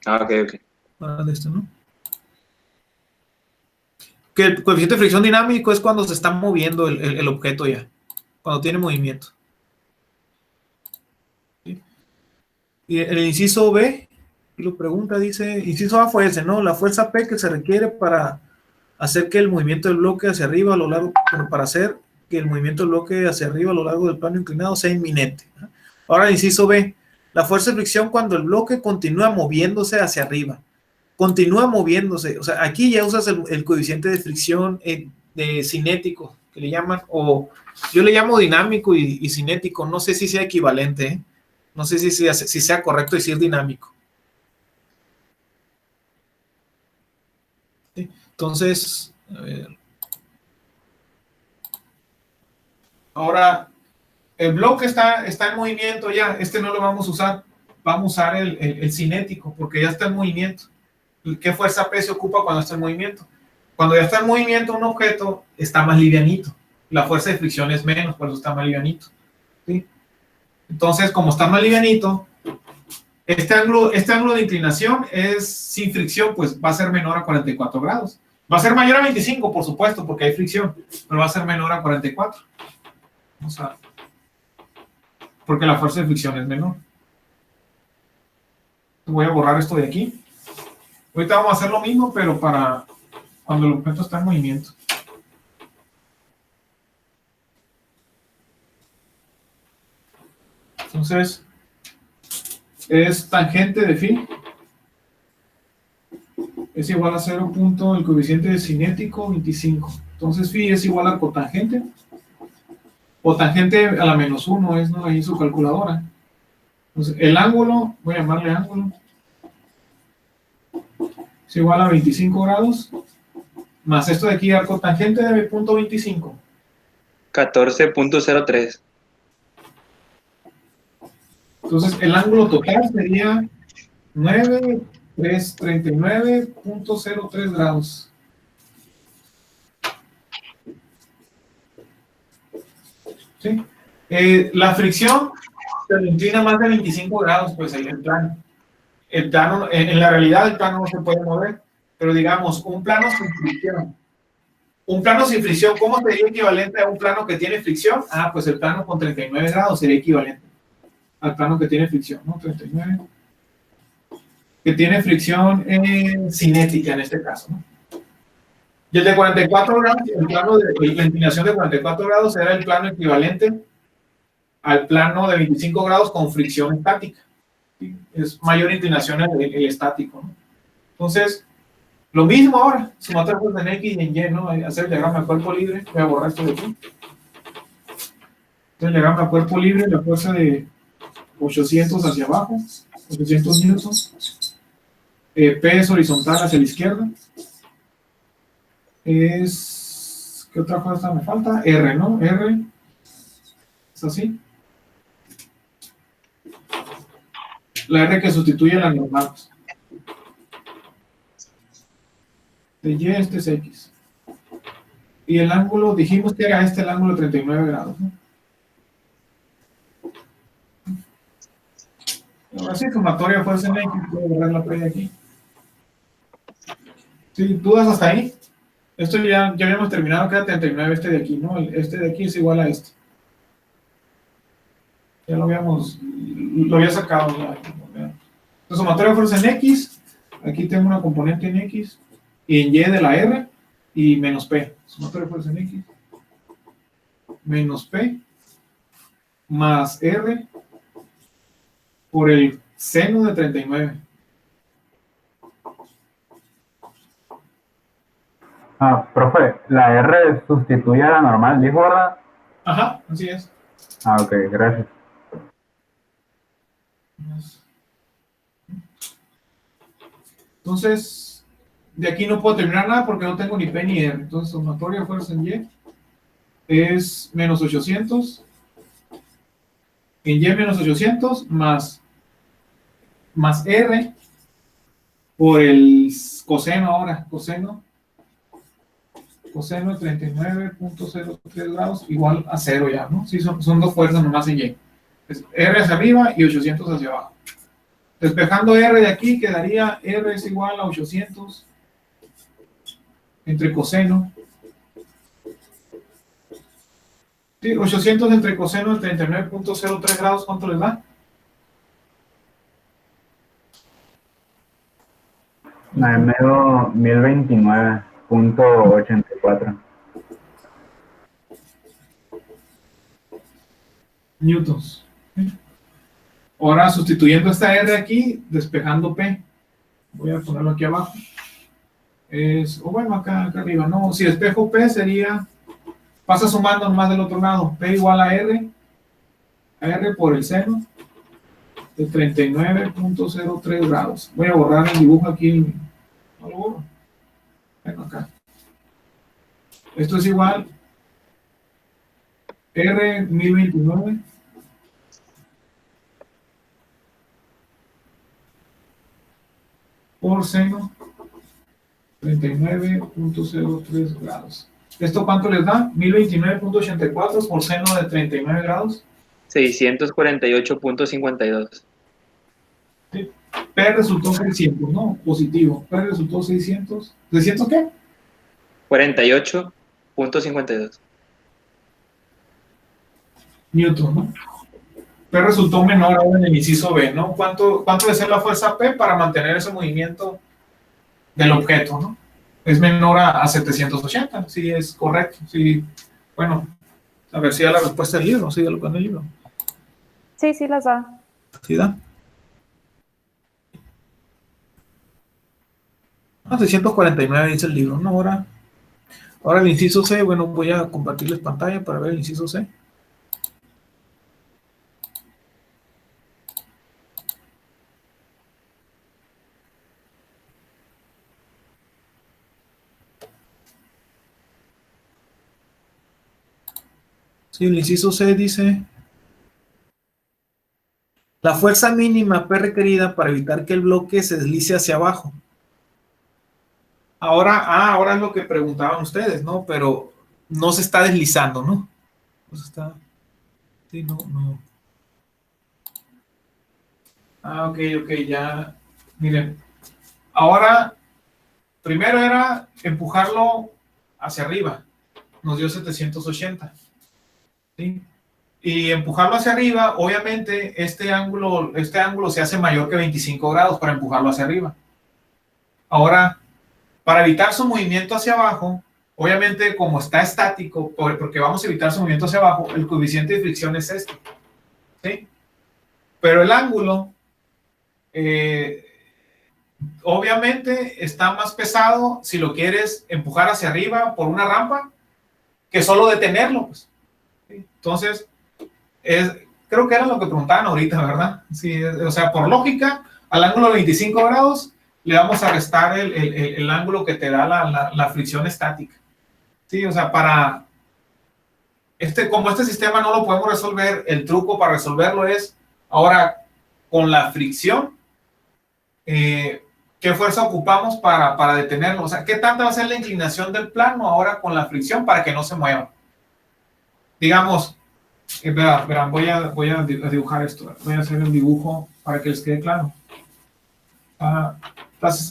para... ok. Para esto, ¿no? Que el coeficiente de fricción dinámico es cuando se está moviendo el objeto ya, cuando tiene movimiento. ¿Sí? Y el inciso B, y lo pregunta, dice, inciso A fue ese, ¿no? La fuerza P que se requiere para hacer que el movimiento del bloque hacia arriba a lo largo, para hacer que el movimiento del bloque hacia arriba a lo largo del plano inclinado sea inminente. Ahora el inciso B, la fuerza de fricción cuando el bloque continúa moviéndose hacia arriba. Continúa moviéndose, o sea, aquí ya usas el coeficiente de fricción de cinético, que le llaman, o yo le llamo dinámico y cinético, no sé si sea equivalente, no sé si sea correcto decir dinámico. ¿Sí? Entonces, a ver. Ahora, el bloque está en movimiento ya, no lo vamos a usar, vamos a usar el cinético, porque ya está en movimiento. ¿Qué fuerza P se ocupa cuando está en movimiento? Cuando ya está en movimiento un objeto, está más livianito. La fuerza de fricción es menos, por eso está más livianito. ¿Sí? Entonces, como está más livianito, este ángulo de inclinación es sin fricción, pues va a ser menor a 44 grados. Va a ser mayor a 25, por supuesto, porque hay fricción, pero va a ser menor a 44. Vamos a... Porque la fuerza de fricción es menor. Voy a borrar esto de aquí. Ahorita vamos a hacer lo mismo, pero para cuando el objeto está en movimiento. Entonces, es tangente de phi. Es igual a 0. El coeficiente de cinético, 25. Entonces, phi es igual a cotangente. O tangente a la menos 1 es, ¿no? Ahí en su calculadora. Entonces, el ángulo, voy a llamarle ángulo, es igual a 25 grados, más esto de aquí, arco tangente de punto 25. 14.03. Entonces, el ángulo total sería 39.03 grados. ¿Sí? La fricción se inclina más de 25 grados, pues ahí el plano. el plano, en la realidad el plano no se puede mover, pero digamos, un plano sin fricción. Un plano sin fricción, ¿cómo sería equivalente a un plano que tiene fricción? Ah, pues el plano con 39 grados sería equivalente al plano que tiene fricción, ¿no? 39. Que tiene fricción cinética en este caso, ¿no? Y el de 44 grados, el plano de la inclinación de 44 grados era el plano equivalente al plano de 25 grados con fricción estática. ¿Sí? Es mayor inclinación el estático, ¿no? Entonces, lo mismo ahora, sumar tres fuerzas en X y en Y, ¿no? Hacer el diagrama de cuerpo libre. Voy a borrar esto de aquí. El diagrama de cuerpo libre, la fuerza de 800 hacia abajo, 800 newtons. P es horizontal hacia la izquierda. ¿Qué otra fuerza me falta? R, ¿no? R. Es así. La R que sustituye a la normal. De Y, este es X. Y el ángulo, dijimos que era el ángulo de 39 grados, ¿no? Ahora sí, sumatoria fuerza en X, puedo borrar la P de aquí. ¿Sí? ¿Dudas hasta ahí? Esto ya habíamos terminado, queda 39 este de aquí, ¿no? Este de aquí es igual a este. Ya lo había sacado. La sumatoria de fuerza en X, aquí tengo una componente en X, y en Y de la R, y menos P. Sumatoria de fuerza en X, menos P, más R, por el seno de 39. Profe, la R sustituye a la normal, ¿dijo, verdad? Ajá, así es. Ok, gracias. Entonces, de aquí no puedo terminar nada porque no tengo ni P ni R. Entonces, sumatoria de fuerza en Y es menos 800. En Y menos 800 más R por el coseno ahora. Coseno de 39.03 grados igual a 0 ya, ¿no? Sí, son dos fuerzas nomás en Y. Es R hacia arriba y 800 hacia abajo. Despejando R de aquí, quedaría R es igual a 800 entre coseno. Sí, 800 entre coseno de 39.03 grados, ¿cuánto les da? Me dio 1029.84 newtons. Ahora sustituyendo esta R aquí, despejando P. Voy a ponerlo aquí abajo. Bueno, acá arriba, ¿no? Si despejo P sería, pasa sumando nomás del otro lado. P igual a R por el seno de 39.03 grados. Voy a borrar el dibujo aquí. No lo borro. Bueno, acá. Esto es igual R 1029 por seno 39.03 grados. ¿Esto cuánto les da? 1029.84 por seno de 39 grados. 648.52. Sí. P resultó 600, ¿no? Positivo. P resultó 600. ¿600 qué? 48.52. Newton, ¿no? P resultó menor ahora en el inciso B, ¿no? ¿Cuánto debe ser la fuerza P para mantener ese movimiento del objeto, ¿no? Es menor a 780, sí, es correcto, sí. Bueno, a ver si da la respuesta del libro, síguelo con el libro. Sí, sí las da. ¿Sí da? 649 dice el libro, ¿no? Ahora el inciso C, bueno, voy a compartirles pantalla para ver el inciso C. Sí, el inciso C dice: la fuerza mínima P requerida para evitar que el bloque se deslice hacia abajo. Ahora es lo que preguntaban ustedes, ¿no? Pero no se está deslizando, ¿no? No se está... Sí, no. Ok, ya Miren, ahora, primero era empujarlo hacia arriba, nos dio 780, ¿sí? Y empujarlo hacia arriba, obviamente, este ángulo se hace mayor que 25 grados para empujarlo hacia arriba. Ahora, para evitar su movimiento hacia abajo, obviamente, como está estático, porque vamos a evitar su movimiento hacia abajo, el coeficiente de fricción es este, ¿sí? Pero el ángulo, obviamente, está más pesado si lo quieres empujar hacia arriba por una rampa que solo detenerlo, pues. ¿Sí? Entonces, creo que era lo que preguntaban ahorita, ¿verdad? Sí, o sea, por lógica, al ángulo de 25 grados le vamos a restar el ángulo que te da la fricción estática. Sí, o sea, como este sistema no lo podemos resolver, el truco para resolverlo es, ahora, con la fricción, ¿qué fuerza ocupamos para detenerlo? O sea, ¿qué tanta va a ser la inclinación del plano ahora con la fricción para que no se mueva? Digamos, verán, voy a dibujar esto, voy a hacer el dibujo para que les quede claro.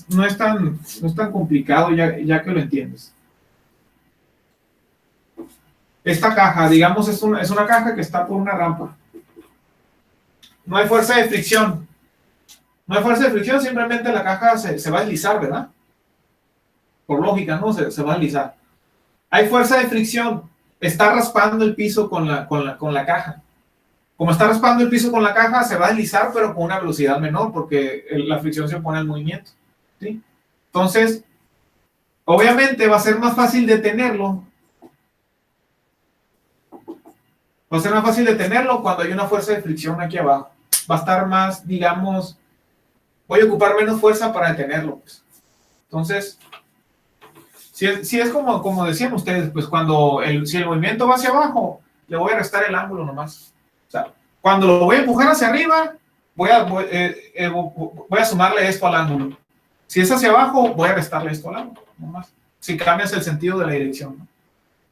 No es tan complicado ya que lo entiendes. Esta caja, digamos, es una caja que está por una rampa. No hay fuerza de fricción. No hay fuerza de fricción, simplemente la caja se va a deslizar, ¿verdad? Por lógica, ¿no? Se va a deslizar. Hay fuerza de fricción. Está raspando el piso con la caja. Como está raspando el piso con la caja, se va a deslizar, pero con una velocidad menor, porque la fricción se opone al movimiento, ¿sí? Entonces, obviamente va a ser más fácil detenerlo. Va a ser más fácil detenerlo cuando hay una fuerza de fricción aquí abajo. Va a estar más, digamos, voy a ocupar menos fuerza para detenerlo, pues. Entonces, si es como decían ustedes, pues si el movimiento va hacia abajo, le voy a restar el ángulo nomás. O sea, cuando lo voy a empujar hacia arriba, voy a sumarle esto al ángulo. Si es hacia abajo, voy a restarle esto al ángulo nomás. Si cambias el sentido de la dirección, ¿no?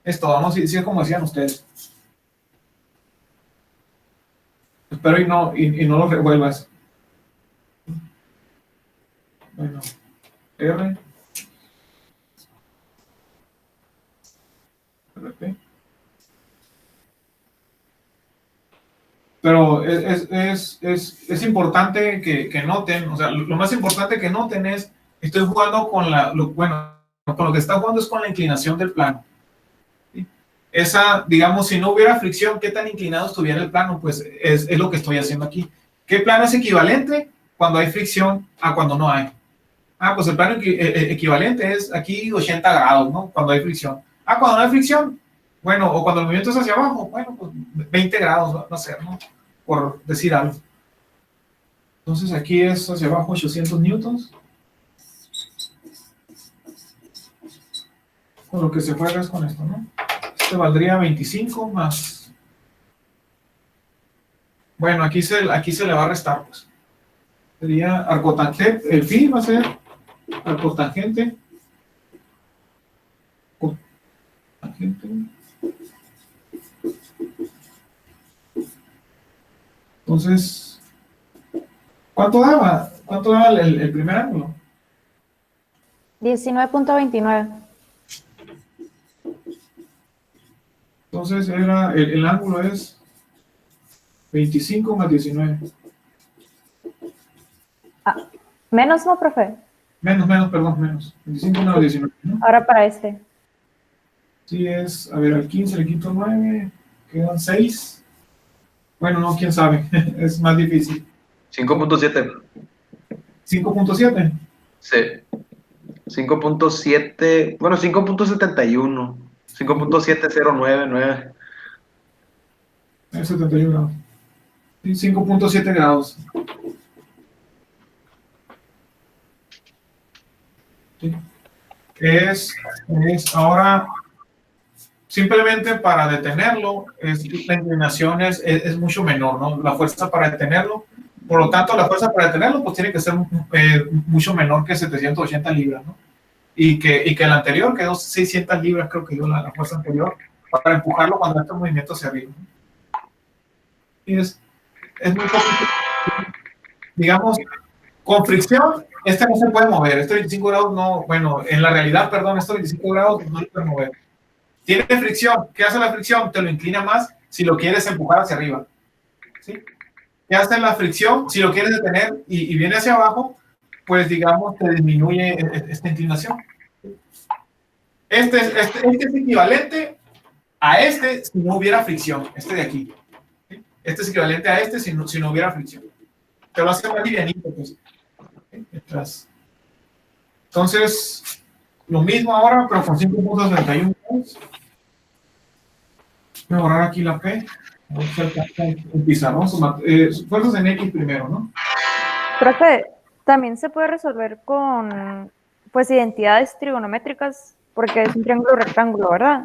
Es todo, ¿no? Si es como decían ustedes. Espero y no lo revuelvas. Bueno, R. RP. Pero es importante que noten, o sea, lo más importante que noten es, estoy jugando con con lo que está jugando es con la inclinación del plano. ¿Sí? Digamos, si no hubiera fricción, ¿qué tan inclinado estuviera el plano? Pues es lo que estoy haciendo aquí. ¿Qué plano es equivalente cuando hay fricción a cuando no hay? Pues el plano equivalente es aquí 80 grados, ¿no? Cuando hay fricción. Cuando no hay fricción, bueno, o cuando el movimiento es hacia abajo, bueno, pues 20 grados va a ser, ¿no? Por decir algo. Entonces aquí es hacia abajo 800 newtons. Con lo que se juega es con esto, ¿no? Este valdría 25 más. Bueno, aquí se le va a restar, pues. Sería arcotangente, el phi va a ser arcotangente. Entonces, ¿cuánto daba? ¿Cuánto daba el primer ángulo? 19.29. Entonces el ángulo es 25 más 19. Menos, ¿no, profe? Menos. 25 más 19, ¿no? Ahora para este. Sí, a ver, al 15 le quito 9, quedan 6. Bueno, no, quién sabe, es más difícil. 5.7. 5.7. Sí. 5.7, bueno, 5.71. 5.7099. 71 grados. Sí, 5.7 grados. Sí. Ahora, simplemente para detenerlo, la inclinación es mucho menor, ¿no? La fuerza para detenerlo. Por lo tanto, la fuerza para detenerlo pues tiene que ser mucho menor que 780 libras, ¿no? Y que el anterior quedó 600 libras, creo que dio la fuerza anterior, para empujarlo cuando este movimiento hacia arriba. Y es muy poquito. Digamos, Con fricción, este no se puede mover. Este 25 grados no, bueno, en la realidad, perdón, estos 25 grados no se puede mover. Tiene fricción. ¿Qué hace la fricción? Te lo inclina más si lo quieres empujar hacia arriba. ¿Sí? ¿Qué hace la fricción? Si lo quieres detener y viene hacia abajo, pues digamos te disminuye esta inclinación. Este es equivalente a este si no hubiera fricción. Este de aquí. ¿Sí? Este es equivalente a este si no hubiera fricción. Te lo hace más livianito, pues. ¿Sí? Entonces, lo mismo ahora, pero con 5.31. Voy a borrar aquí la P. Voy a hacer un pizarrón. Fuerzas en X primero, ¿no? Profe, también se puede resolver con, pues, identidades trigonométricas, porque es un triángulo rectángulo, ¿verdad?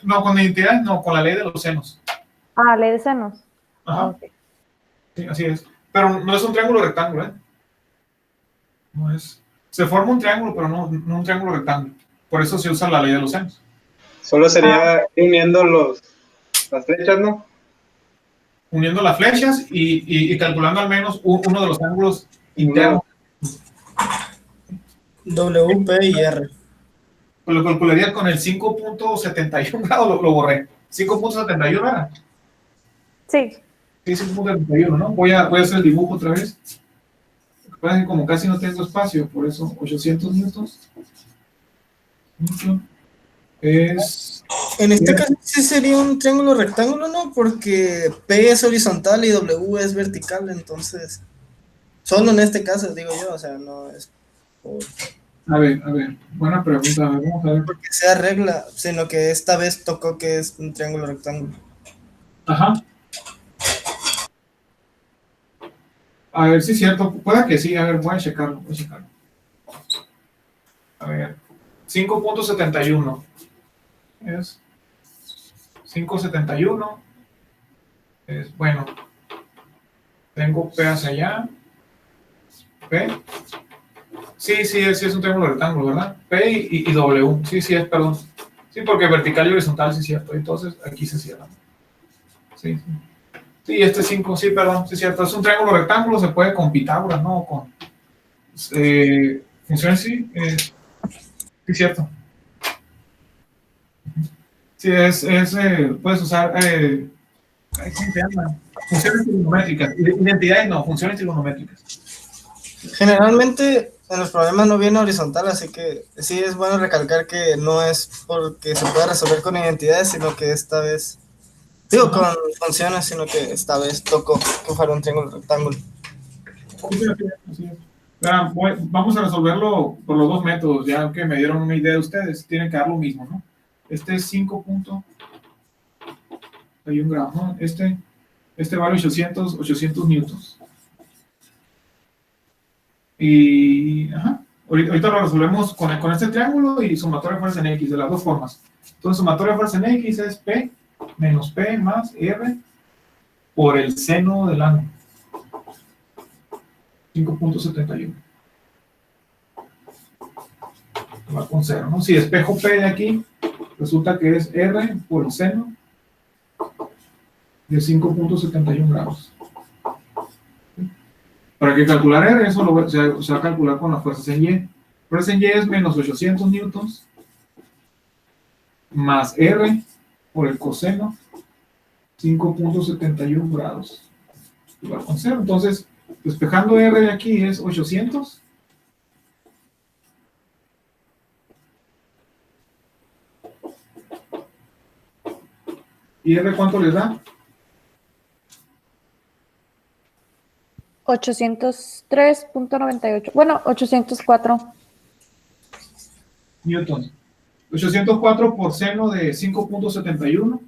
No, con identidades, no, con la ley de los senos. Ah, ley de senos. Ajá. Okay. Sí, así es. Pero no es un triángulo rectángulo, ¿eh? No es. Se forma un triángulo, pero no un triángulo rectángulo. Por eso se usa la ley de los senos. Solo sería uniendo las flechas, ¿no? Uniendo las flechas y calculando al menos uno de los ángulos internos. W, P y R. Pues lo calcularía con el 5.71 grados, lo borré. 5.71 era. Sí. Sí, 5.71, ¿no? Voy a hacer el dibujo otra vez. Como casi no tengo espacio, por eso 800 newtons. En este caso sí sería un triángulo rectángulo, ¿no? Porque P es horizontal y W es vertical, entonces solo en este caso digo yo, o sea, no es A ver, buena pregunta, vamos a ver. Porque sea regla, sino que esta vez tocó que es un triángulo rectángulo. Ajá. A ver si es cierto, pueda que sí, a ver, voy a checarlo. A ver, 5.71 es 5.71 es, bueno, tengo P hacia allá, P, sí es un triángulo rectángulo, ¿verdad? P y W, sí es, perdón, sí, porque vertical y horizontal sí es cierto, entonces aquí se cierra, sí, este 5, sí, perdón, sí es cierto, es un triángulo rectángulo, se puede con Pitágoras, ¿no? Con funciones, sí, es cierto. Sí, puedes usar, ¿cómo se llama? Funciones trigonométricas. Identidades no, funciones trigonométricas. Generalmente en los problemas no viene horizontal, así que sí es bueno recalcar que no es porque se pueda resolver con identidades, sino que esta vez, digo con funciones, sino que esta vez tocó que fuera un triángulo rectángulo. Sí. Vamos a resolverlo por los dos métodos, ya que me dieron una idea de ustedes, tienen que dar lo mismo, ¿no? Este es 5.1 grados, ¿no? Este vale 800 newtons. Y, ahorita lo resolvemos con este triángulo y sumatoria de fuerza en X, de las dos formas. Entonces, sumatoria de fuerza en X es P menos P más R por el seno del ángulo. 5.71. Va con 0, ¿no? Si despejo P de aquí, resulta que es R por el seno de 5.71 grados. Para que calcular R, eso se va a calcular con las fuerzas en Y. La fuerza en Y es menos 800 newtons más R por el coseno 5.71 grados. Igual con 0. Entonces, despejando R de aquí es 800. ¿Y R cuánto les da? 803.98. Bueno, 804. Newton. 804 por seno de 5.71.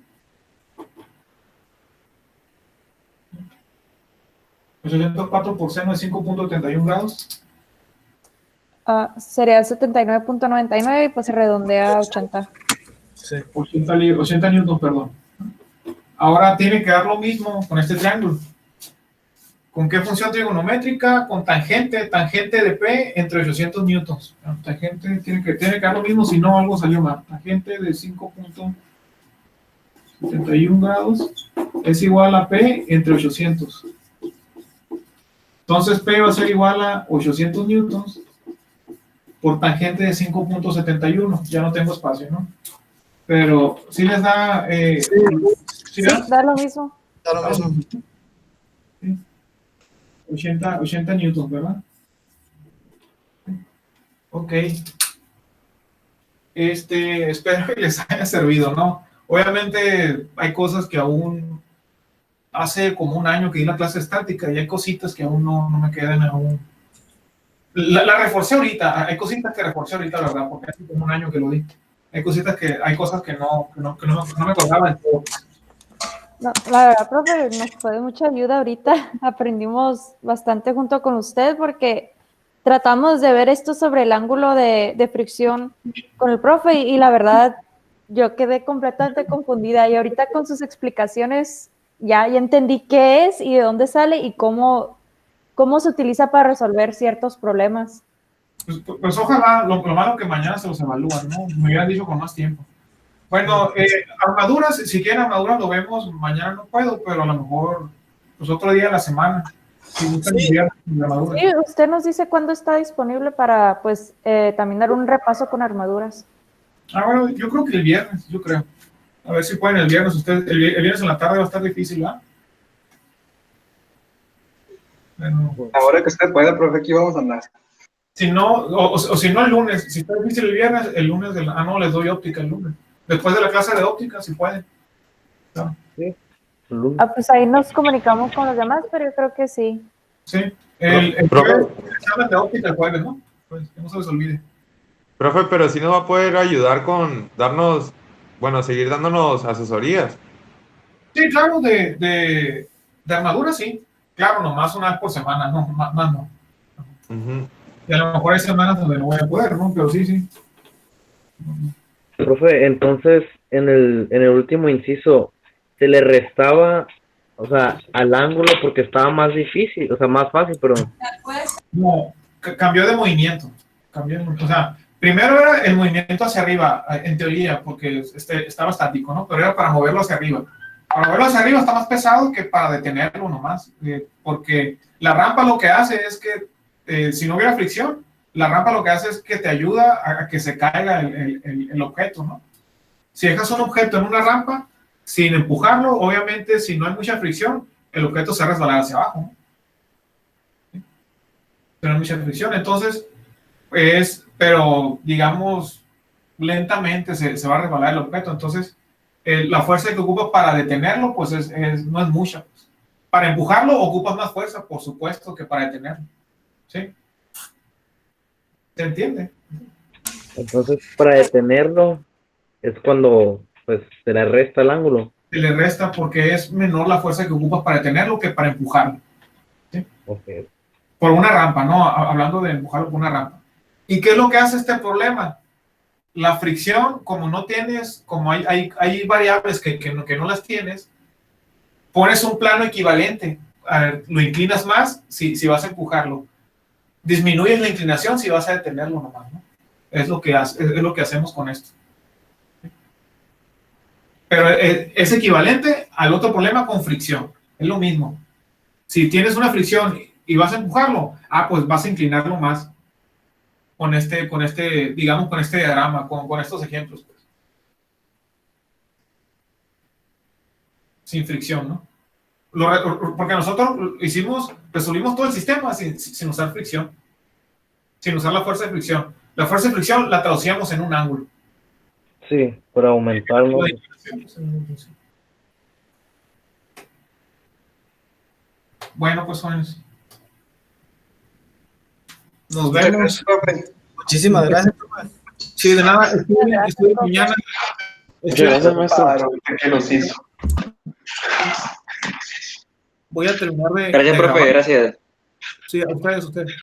804 por seno de 5.71 grados. Sería 79.99 y pues se redondea a 80. Sí. 80 newtons, perdón. Ahora tiene que dar lo mismo con este triángulo. ¿Con qué función trigonométrica? Con tangente de P entre 800 newtons. Tangente tiene que dar lo mismo, si no algo salió mal. Tangente de 5.71 grados es igual a P entre 800. Entonces P va a ser igual a 800 newtons por tangente de 5.71. Ya no tengo espacio, ¿no? Pero sí les da... Sí, da lo mismo. Da lo mismo. Sí. 80 newtons, ¿verdad? Ok. Espero que les haya servido, ¿no? Obviamente hay cosas que aún hace como un año que di la clase estática y hay cositas que aún no me quedan aún. La reforcé ahorita, hay cositas que reforcé ahorita, la verdad, porque hace como un año que lo di. Hay cosas que no me acordaba del todo. No, la verdad, profe, nos fue de mucha ayuda ahorita. Aprendimos bastante junto con usted porque tratamos de ver esto sobre el ángulo de fricción con el profe y la verdad yo quedé completamente confundida y ahorita con sus explicaciones ya entendí qué es y de dónde sale y cómo se utiliza para resolver ciertos problemas. Pues ojalá, lo malo que mañana se los evalúan, ¿no? Me hubieran dicho con más tiempo. Bueno, armaduras, si quieren armaduras lo vemos, mañana no puedo, pero a lo mejor pues otro día de la semana. Si gustan Sí. armaduras. Sí, usted nos dice cuándo está disponible para pues también dar un repaso con armaduras. Bueno, yo creo que el viernes, yo creo. A ver si pueden el viernes. Ustedes, el viernes en la tarde va a estar difícil, ¿verdad? Bueno, Ahora que usted pueda, profe, aquí vamos a andar. si no, o si no el lunes, si está difícil el viernes, el lunes, no, les doy óptica el lunes. Después de la clase de óptica, si pueden. ¿No? Sí. Pues ahí nos comunicamos con los demás, pero yo creo que sí. Sí. El jueves, el examen de óptica el jueves, ¿no? Pues que no se les olvide. Profe, pero sí nos va a poder ayudar con darnos, bueno, seguir dándonos asesorías. Sí, claro, de armadura, sí. Claro, nomás una vez por semana, no, más no. Ujú. Y a lo mejor hay semanas donde no voy a poder, ¿no? Pero sí. Profe, entonces, en el último inciso, se le restaba, o sea, al ángulo porque estaba más difícil, o sea, más fácil, pero... No, cambió de movimiento. O sea, primero era el movimiento hacia arriba, en teoría, porque estaba estático, ¿no? Pero era para moverlo hacia arriba. Para moverlo hacia arriba está más pesado que para detenerlo nomás, porque la rampa lo que hace es que, si no hubiera fricción, la rampa lo que hace es que te ayuda a que se caiga el objeto, ¿no? Si dejas un objeto en una rampa, sin empujarlo, obviamente, si no hay mucha fricción, el objeto se va a resbalar hacia abajo, ¿no? ¿Sí? No hay mucha fricción, entonces, pero digamos, lentamente se va a resbalar el objeto, entonces, la fuerza que ocupa para detenerlo, pues no es mucha. Pues. Para empujarlo ocupas más fuerza, por supuesto, que para detenerlo. ¿Sí? ¿Se entiende? Entonces, para detenerlo, es cuando pues se le resta el ángulo. Se le resta porque es menor la fuerza que ocupas para detenerlo que para empujarlo. ¿Sí? Okay. Por una rampa, ¿no? Hablando de empujarlo por una rampa. ¿Y qué es lo que hace este problema? La fricción, como no tienes, como hay variables que no las tienes, pones un plano equivalente. Lo inclinas más si vas a empujarlo. Disminuyes la inclinación si vas a detenerlo nomás, ¿no? Es lo que hacemos con esto. Pero es equivalente al otro problema con fricción. Es lo mismo. Si tienes una fricción y vas a empujarlo, pues vas a inclinarlo más con este diagrama, con estos ejemplos. Pues. Sin fricción, ¿no? Porque nosotros resolvimos todo el sistema sin usar fricción. Sin usar la fuerza de fricción. La fuerza de fricción la traducíamos en un ángulo. Sí, para aumentarlo. Bueno, pues jóvenes. Nos vemos. Muchísimas gracias, profe. Sí, de nada. Estuve mañana. Gracias, maestro. Que los hizo. Voy a terminar de. Gracias, profe, grabar. gracias. Sí, a ustedes.